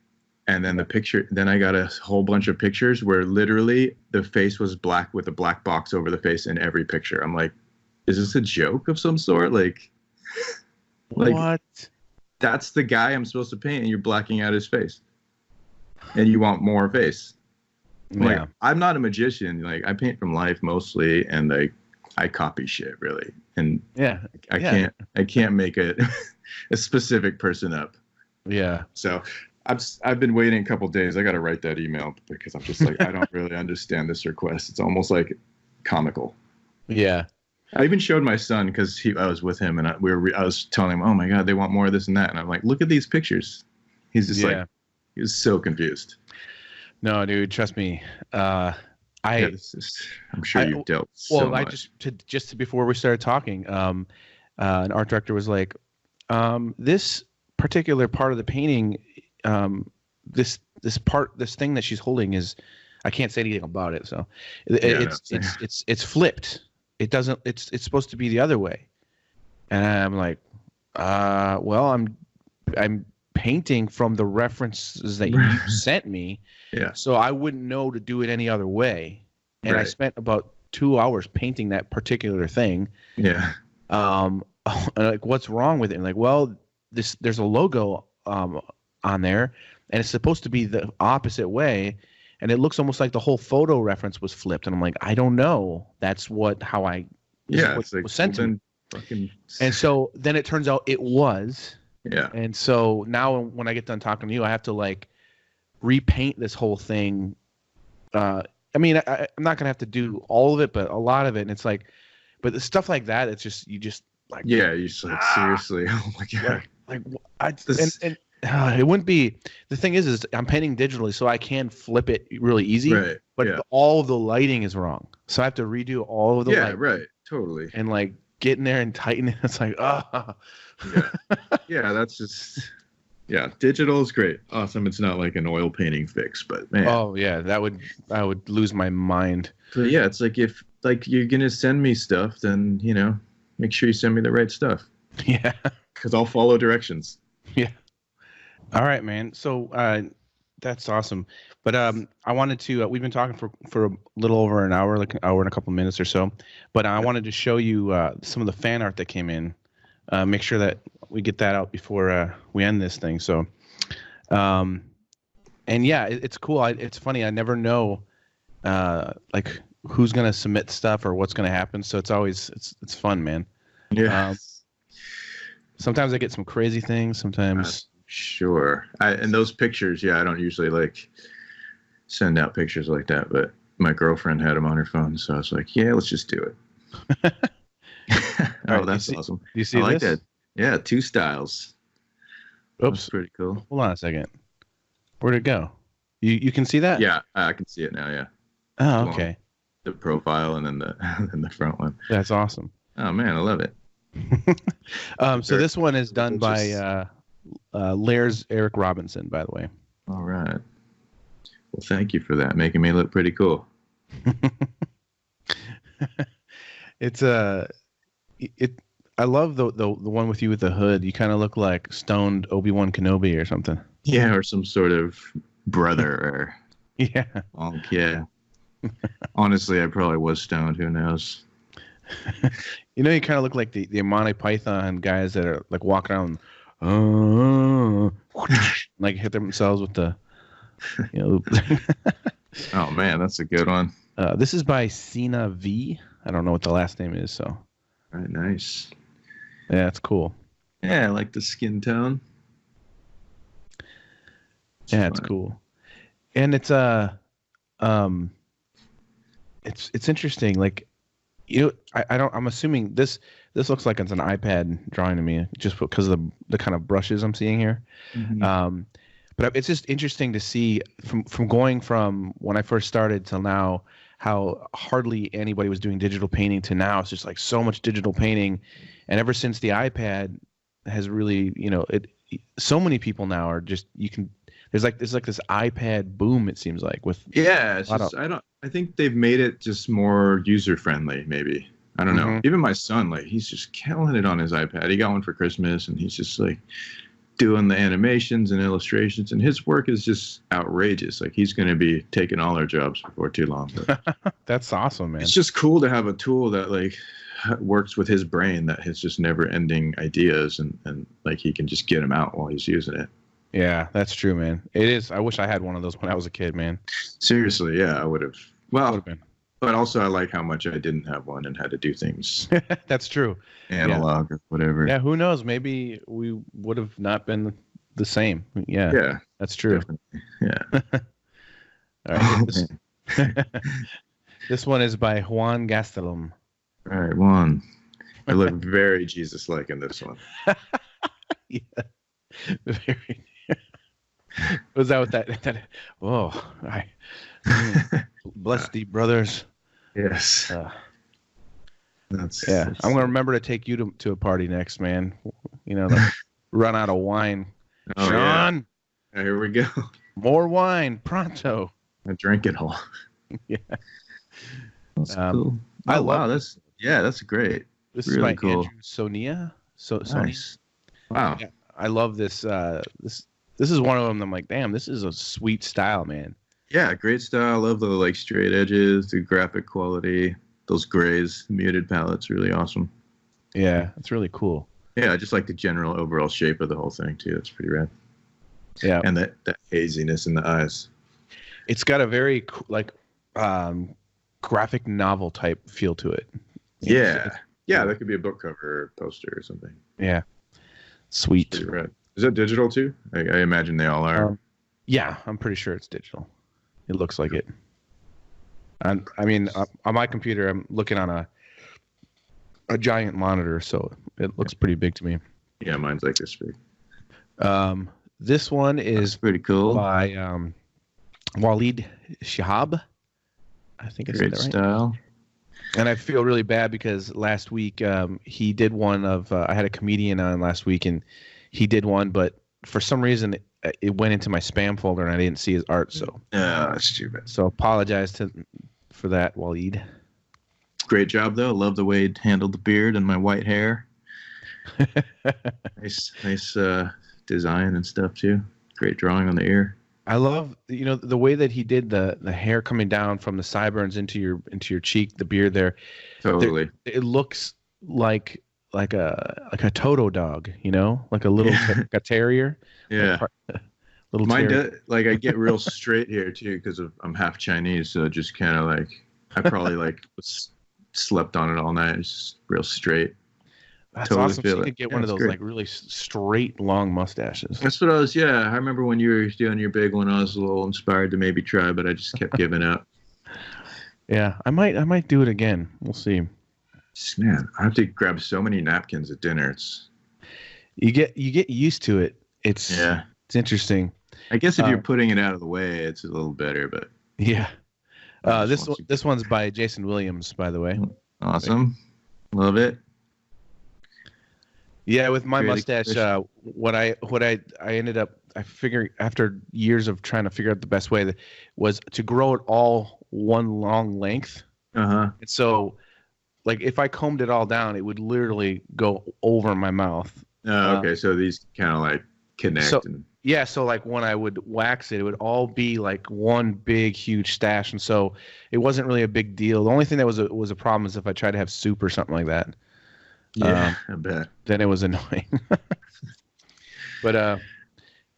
And then then I got a whole bunch of pictures where literally the face was black with a black box over the face in every picture. I'm like, is this a joke of some sort? Like what? That's the guy I'm supposed to paint, and you're blacking out his face, and you want more face. Like, I'm not a magician. Like, I paint from life mostly, and I copy shit really. And I can't make a specific person up. Yeah. So I've been waiting a couple of days. I got to write that email because I'm just like, I don't really understand this request. It's almost like comical. Yeah. I even showed my son because I was with him, and I was telling him, "Oh my God, they want more of this and that." And I'm like, "Look at these pictures." He's just like, he was so confused. No, dude, trust me. I'm sure you've dealt. Just before we started talking, an art director was like, "This particular part of the painting, this thing that she's holding is, I can't say anything about it. So it's flipped. It doesn't. It's supposed to be the other way." And I'm like, well, I'm painting from the references that you sent me. Yeah. So I wouldn't know to do it any other way. And I spent about 2 hours painting that particular thing. Yeah. And like, what's wrong with it? And like, well, there's a logo on there, and it's supposed to be the opposite way. And it looks almost like the whole photo reference was flipped. And I'm like, I don't know. That's how I was sent to me. And so then it turns out it was. Yeah. And so now when I get done talking to you, I have to like repaint this whole thing. I mean, I'm not going to have to do all of it, but a lot of it. And it's like, but the stuff like that, it's just, you just like. Yeah, you're just like, seriously. Oh my God. It wouldn't be, the thing is I'm painting digitally, so I can flip it really easy, but all of the lighting is wrong, so I have to redo all of the lighting. Right, totally, and like get in there and tighten it. It's like that's just digital is great, awesome. It's not like an oil painting fix, but man, I would lose my mind. But yeah, it's like, if like you're gonna send me stuff, then make sure you send me the right stuff. Yeah, because I'll follow directions. Yeah. All right, man. So that's awesome. But I wanted to, we've been talking for a little over an hour, like an hour and a couple minutes or so. But I wanted to show you some of the fan art that came in. Make sure that we get that out before we end this thing. So, and And yeah, it's cool. It's funny. I never know like who's gonna submit stuff or what's gonna happen. So it's always it's fun, man. Yeah. Sometimes I get some crazy things. Sometimes sure. And those pictures, I don't usually like send out pictures like that, but my girlfriend had them on her phone, so I was like, yeah, let's just do it. Right, that's awesome. Do you see I like this? that. Yeah, 2 styles. Oops. That's pretty cool. Hold on a second. Where'd it go? You can see that? Yeah, I can see it now, yeah. Oh, okay. The profile and then the front one. That's awesome. Oh man, I love it. So this one is done by Lairs Eric Robinson, by the way. All right. Well, thank you for that, making me look pretty cool. It's I love the one with you with the hood. You kind of look like stoned Obi-Wan Kenobi or something. Yeah, or some sort of brother or yeah. Yeah. Honestly, I probably was stoned. Who knows? You know, you kind of look like the Monty Python guys that are like walking around, like hit themselves with the, Oh man, that's a good one. This is by Cena V. I don't know what the last name is, so. All right, nice. Yeah, it's cool. Yeah, I like the skin tone. It's cool, and it's it's interesting. Like, I'm assuming this looks like it's an iPad drawing to me, just because of the kind of brushes I'm seeing here. Mm-hmm. But it's just interesting to see from going from when I first started till now, how hardly anybody was doing digital painting to now it's just like so much digital painting, and ever since the iPad has really, so many people now are just there's like this iPad boom, it seems like, with I think they've made it just more user friendly, maybe. I don't know. Even my son, like, he's just killing it on his iPad. He got one for Christmas and he's just like doing the animations and illustrations, and his work is just outrageous. Like, he's going to be taking all our jobs before too long. That's awesome, man. It's just cool to have a tool that like works with his brain, that has just never ending ideas, and like he can just get them out while he's using it. Yeah, that's true, man. It is. I wish I had one of those when I was a kid, man. Seriously, yeah, I would have. Well, but also I like how much I didn't have one and had to do things. That's true. Analog or whatever. Yeah, who knows? Maybe we would have not been the same. Yeah. Yeah. That's true. Definitely. Yeah. All right. This one is by Juan Gastelum. All right, Juan. I look very Jesus-like in this one. Yeah. Very. Was that what that? Oh, bless thee, brothers. Yes. That's I'm gonna remember to take you to a party next, man. Like, run out of wine. Oh, Sean. Yeah. Here we go. More wine, pronto. I drank it all. Yeah. That's cool. That's great. This really is by cool. Andrew Sonia. Nice. Wow. Yeah, I love this. This is one of them. I'm like, damn, this is a sweet style, man. Yeah, great style. I love the like straight edges, the graphic quality, those grays, the muted palette's really awesome. Yeah, it's really cool. Yeah, I just like the general overall shape of the whole thing too. It's pretty rad. Yeah, and that haziness in the eyes. It's got a very graphic novel type feel to it. Yeah, that could be a book cover or poster or something. Yeah, sweet. Pretty rad. Is that digital too? I imagine they all are. Yeah, I'm pretty sure it's digital. It looks like it. And I mean, on my computer, I'm looking on a giant monitor, so it looks pretty big to me. Yeah, mine's like this big. This one is pretty cool by Waleed Shihab. I think it's great right. Style. And I feel really bad because last week he did one of I had a comedian on last week, and he did one, but for some reason it went into my spam folder and I didn't see his art. So that's too bad. So apologize for that, Waleed. Great job though. Love the way he handled the beard and my white hair. nice design and stuff too. Great drawing on the ear. I love the way that he did the hair coming down from the sideburns into your cheek, the beard there. Totally. It looks like a Toto dog, like a little a terrier. Yeah. little Mine does, like I get real straight here too because I'm half Chinese, so just kind of like I probably like slept on it all night. It's just real straight. That's totally awesome. So you could get one of those great, like really straight, long mustaches. That's what I was. Yeah, I remember when you were doing your big one. I was a little inspired to maybe try, but I just kept giving up. Yeah, I might do it again. We'll see. Man, I have to grab so many napkins at dinner. You get used to it. It's interesting. I guess if you're putting it out of the way, it's a little better. But yeah, this one's by Jason Williams, by the way. Awesome, love it. Yeah, with my mustache, what I ended up, I figured after years of trying to figure out the best way was to grow it all one long length. And so, like if I combed it all down, it would literally go over my mouth. Oh, okay. So these kind of like connect. So like when I would wax it, it would all be like one big, huge stash, and so it wasn't really a big deal. The only thing that was a problem is if I tried to have soup or something like that. Yeah, I bet. Then it was annoying. But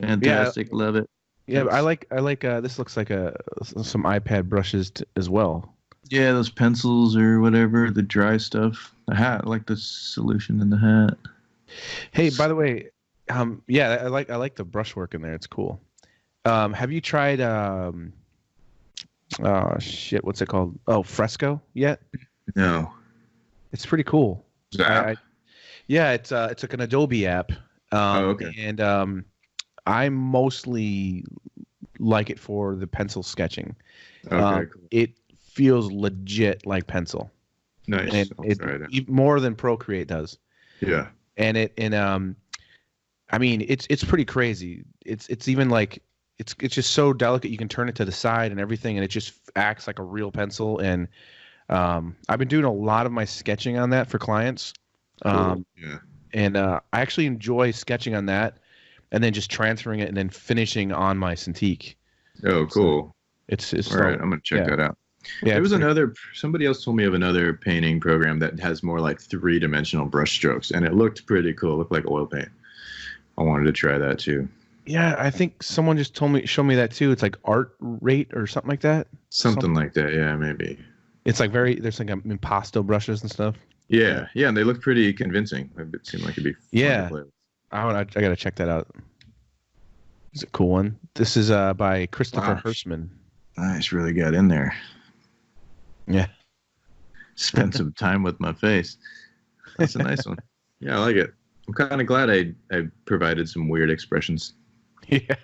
fantastic, love it. Yeah, I like this looks like some iPad brushes as well. Yeah, those pencils or whatever, the dry stuff. The hat, I like the solution in the hat. Hey, by the way, I like the brushwork in there. It's cool. Have you tried what's it called? Oh, Fresco yet? No. It's pretty cool. It's like an Adobe app. Okay. And I mostly like it for the pencil sketching. Okay, cool. It feels legit like pencil. Nice. And more than Procreate does. Yeah. And I mean, it's pretty crazy. It's even like it's just so delicate. You can turn it to the side and everything, and it just acts like a real pencil. And I've been doing a lot of my sketching on that for clients. Cool. And I actually enjoy sketching on that, and then just transferring it and then finishing on my Cintiq. Oh, cool. So it's all right. I'm gonna check that out. Yeah, there was somebody else told me of another painting program that has more like 3-dimensional brush strokes, and it looked pretty cool. It looked like oil paint. I wanted to try that too. Yeah, I think someone just showed me that too. It's like Art Rate or something like that. Something like that. Yeah, maybe. It's like there's like impasto brushes and stuff. Yeah, and they look pretty convincing. It seemed like it'd be fun to play with. I gotta check that out. It's a cool one. This is by Christopher Hirschman. Nice, really got in there. Yeah. Spent some time with my face. That's a nice one. Yeah, I like it. I'm kind of glad I provided some weird expressions. Yeah.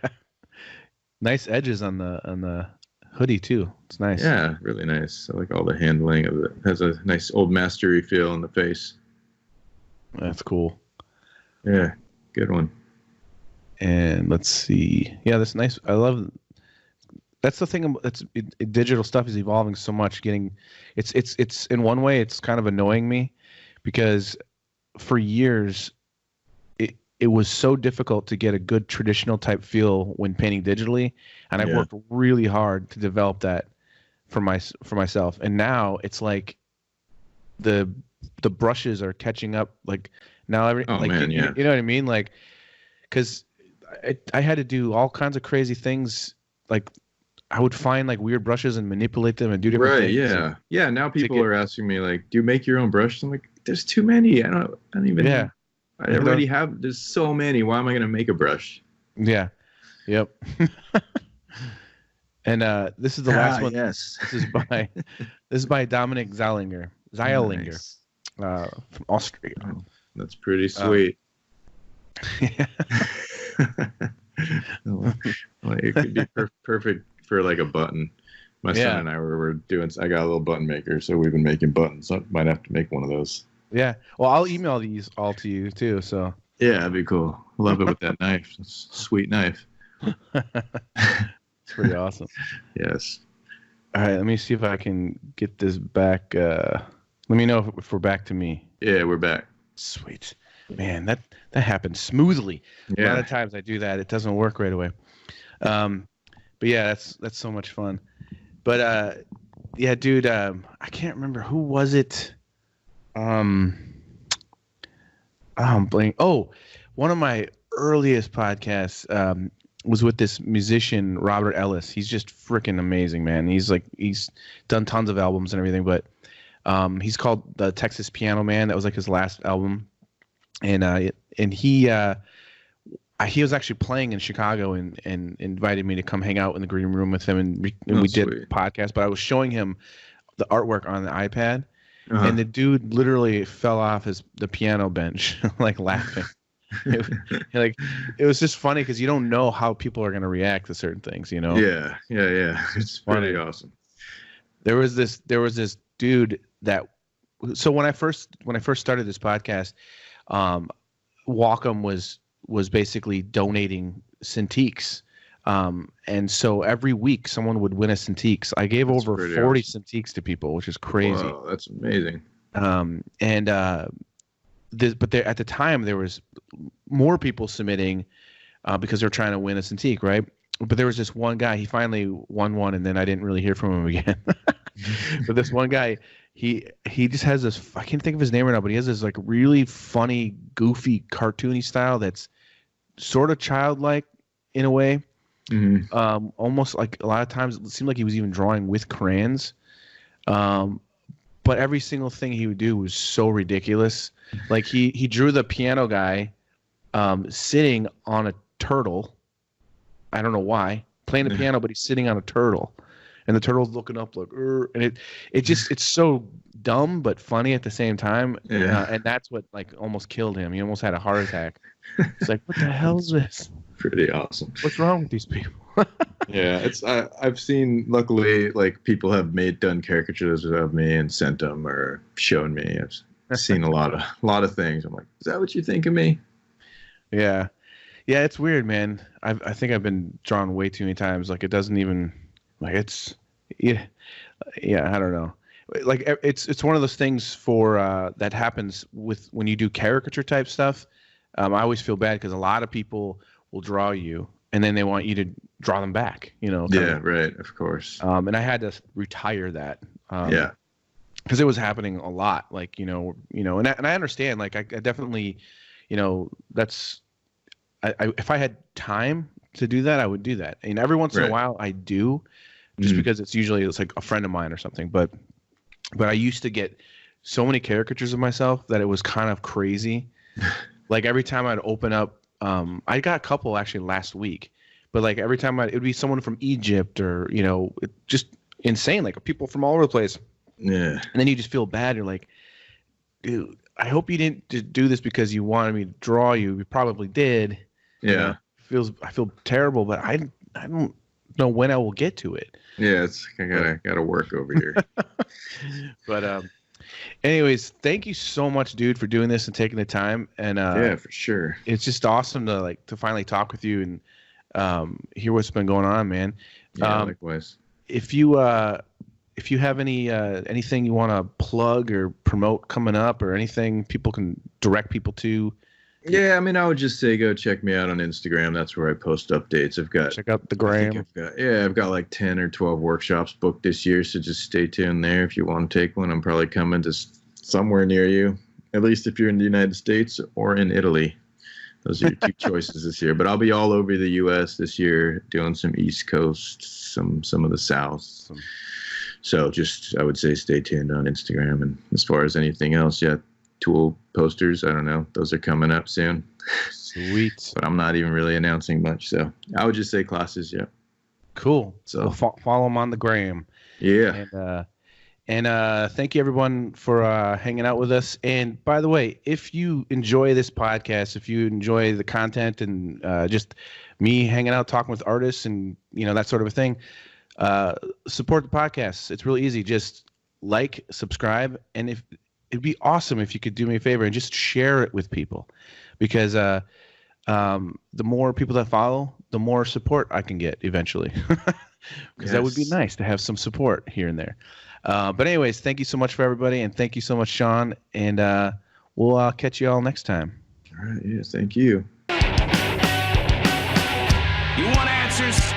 Nice edges on the hoodie too. It's nice. Yeah, really nice. I like all the handling of it. Has a nice old mastery feel in the face. That's cool. Yeah, good one. And let's see. Yeah, that's nice. I love. That's the thing. Digital stuff is evolving so much. It's in one way it's kind of annoying me because for years it was so difficult to get a good traditional type feel when painting digitally, and I worked really hard to develop that for myself. And now it's like the brushes are catching up. Like now you know what I mean? Like, because I had to do all kinds of crazy things. Like I would find like weird brushes and manipulate them and do different things. Right. Yeah. Now people are asking me like, do you make your own brushes? I'm like, there's too many. I don't even. Yeah. I already have. There's so many. Why am I going to make a brush? Yeah. Yep. And this is the last one. Yes. This is by Dominic Zeilinger. Nice. From Austria. Oh, that's pretty sweet. Yeah. It could be perfect for like a button. My son and I were doing. I got a little button maker, so we've been making buttons. So I might have to make one of those. Yeah. Well, I'll email these all to you too. So. Yeah, that'd be cool. Love it with that knife. It's a sweet knife. It's pretty awesome. Yes. All right. Let me see if I can get this back. Let me know if we're back to me. Yeah, we're back. Sweet. Man, that happened smoothly. Yeah. A lot of times I do that. It doesn't work right away. But yeah, that's so much fun. But yeah, dude, I can't remember who was it. I'm blank. Oh, one of my earliest podcasts, was with this musician, Robert Ellis. He's just freaking amazing, man. He's done tons of albums and everything, but he's called the Texas Piano Man. That was like his last album, and he was actually playing in Chicago and invited me to come hang out in the green room with him, and we did a podcast. But I was showing him the artwork on the iPad, and the dude literally fell off the piano bench, like laughing. It was just funny because you don't know how people are going to react to certain things, you know? Yeah. It's pretty awesome. There was this dude so when I first started this podcast, Wacom was basically donating Cintiqs. And so every week someone would win a Cintiqs. I gave over 40 Cintiqs to people, which is crazy. Wow, that's amazing. But at the time there was more people submitting because they're trying to win a Cintiq, right? But there was this one guy. He finally won one, and then I didn't really hear from him again. But this one guy, he just has this. I can't think of his name right now, but he has this like really funny, goofy, cartoony style that's sort of childlike in a way. Mm-hmm. Almost like a lot of times it seemed like he was even drawing with crayons. But every single thing he would do was so ridiculous. Like he drew the piano guy sitting on a turtle. I don't know why. Playing the piano, but he's sitting on a turtle. And the turtle's looking up like, and it's so dumb but funny at the same time. Yeah. And that's what like almost killed him. He almost had a heart attack. It's like, what the hell is this? Pretty awesome. What's wrong with these people? Yeah, I've seen, luckily, like people have done caricatures of me and sent them or shown me. I've seen a lot of things. I'm like, is that what you think of me? Yeah, it's weird, man. I think I've been drawn way too many times. Like it doesn't even like it's I don't know. Like it's one of those things for that happens with when you do caricature type stuff. I always feel bad because a lot of people will draw you and then they want you to draw them back, you know. Yeah, right, of course. And I had to retire that. Because it was happening a lot, like, you know, and I understand, like, I definitely, you know, that's, if I had time to do that, I would do that. And every once in a while I do, just because it's like a friend of mine or something. But I used to get so many caricatures of myself that it was kind of crazy. Like every time I'd open up, I got a couple actually last week, but like every time it would be someone from Egypt or, you know, just insane, like people from all over the place. Yeah. And then you just feel bad. You're like, dude, I hope you didn't do this because you wanted me to draw you. You probably did. Yeah. You know, I feel terrible, but I don't know when I will get to it. Yeah, I gotta work over here. But anyways, thank you so much, dude, for doing this and taking the time. And yeah, for sure. It's just awesome to finally talk with you and hear what's been going on, man. Yeah, likewise. If you have anything you want to plug or promote coming up or anything people can direct people to. Yeah, I mean, I would just say go check me out on Instagram. That's where I post updates. Check out the gram. I've got like 10 or 12 workshops booked this year, so just stay tuned there. If you want to take one, I'm probably coming to somewhere near you, at least if you're in the United States or in Italy. Those are your two choices this year. But I'll be all over the U.S. this year, doing some East Coast, some of the South. So I would say stay tuned on Instagram. And as far as anything else, tool posters, I don't know. Those are coming up soon. Sweet. But I'm not even really announcing much. So I would just say classes, yeah. Cool. So follow them on the gram. Yeah. And thank you, everyone, for hanging out with us. And by the way, if you enjoy this podcast, if you enjoy the content and just me hanging out, talking with artists and, you know, that sort of a thing, support the podcast. It's really easy. Just like, subscribe, and it'd be awesome if you could do me a favor and just share it with people, because the more people that follow, the more support I can get eventually. Because that would be nice to have some support here and there. But anyways, thank you so much for everybody, and thank you so much, Sean. And we'll catch you all next time. All right. Yeah. Thank you. You want answers?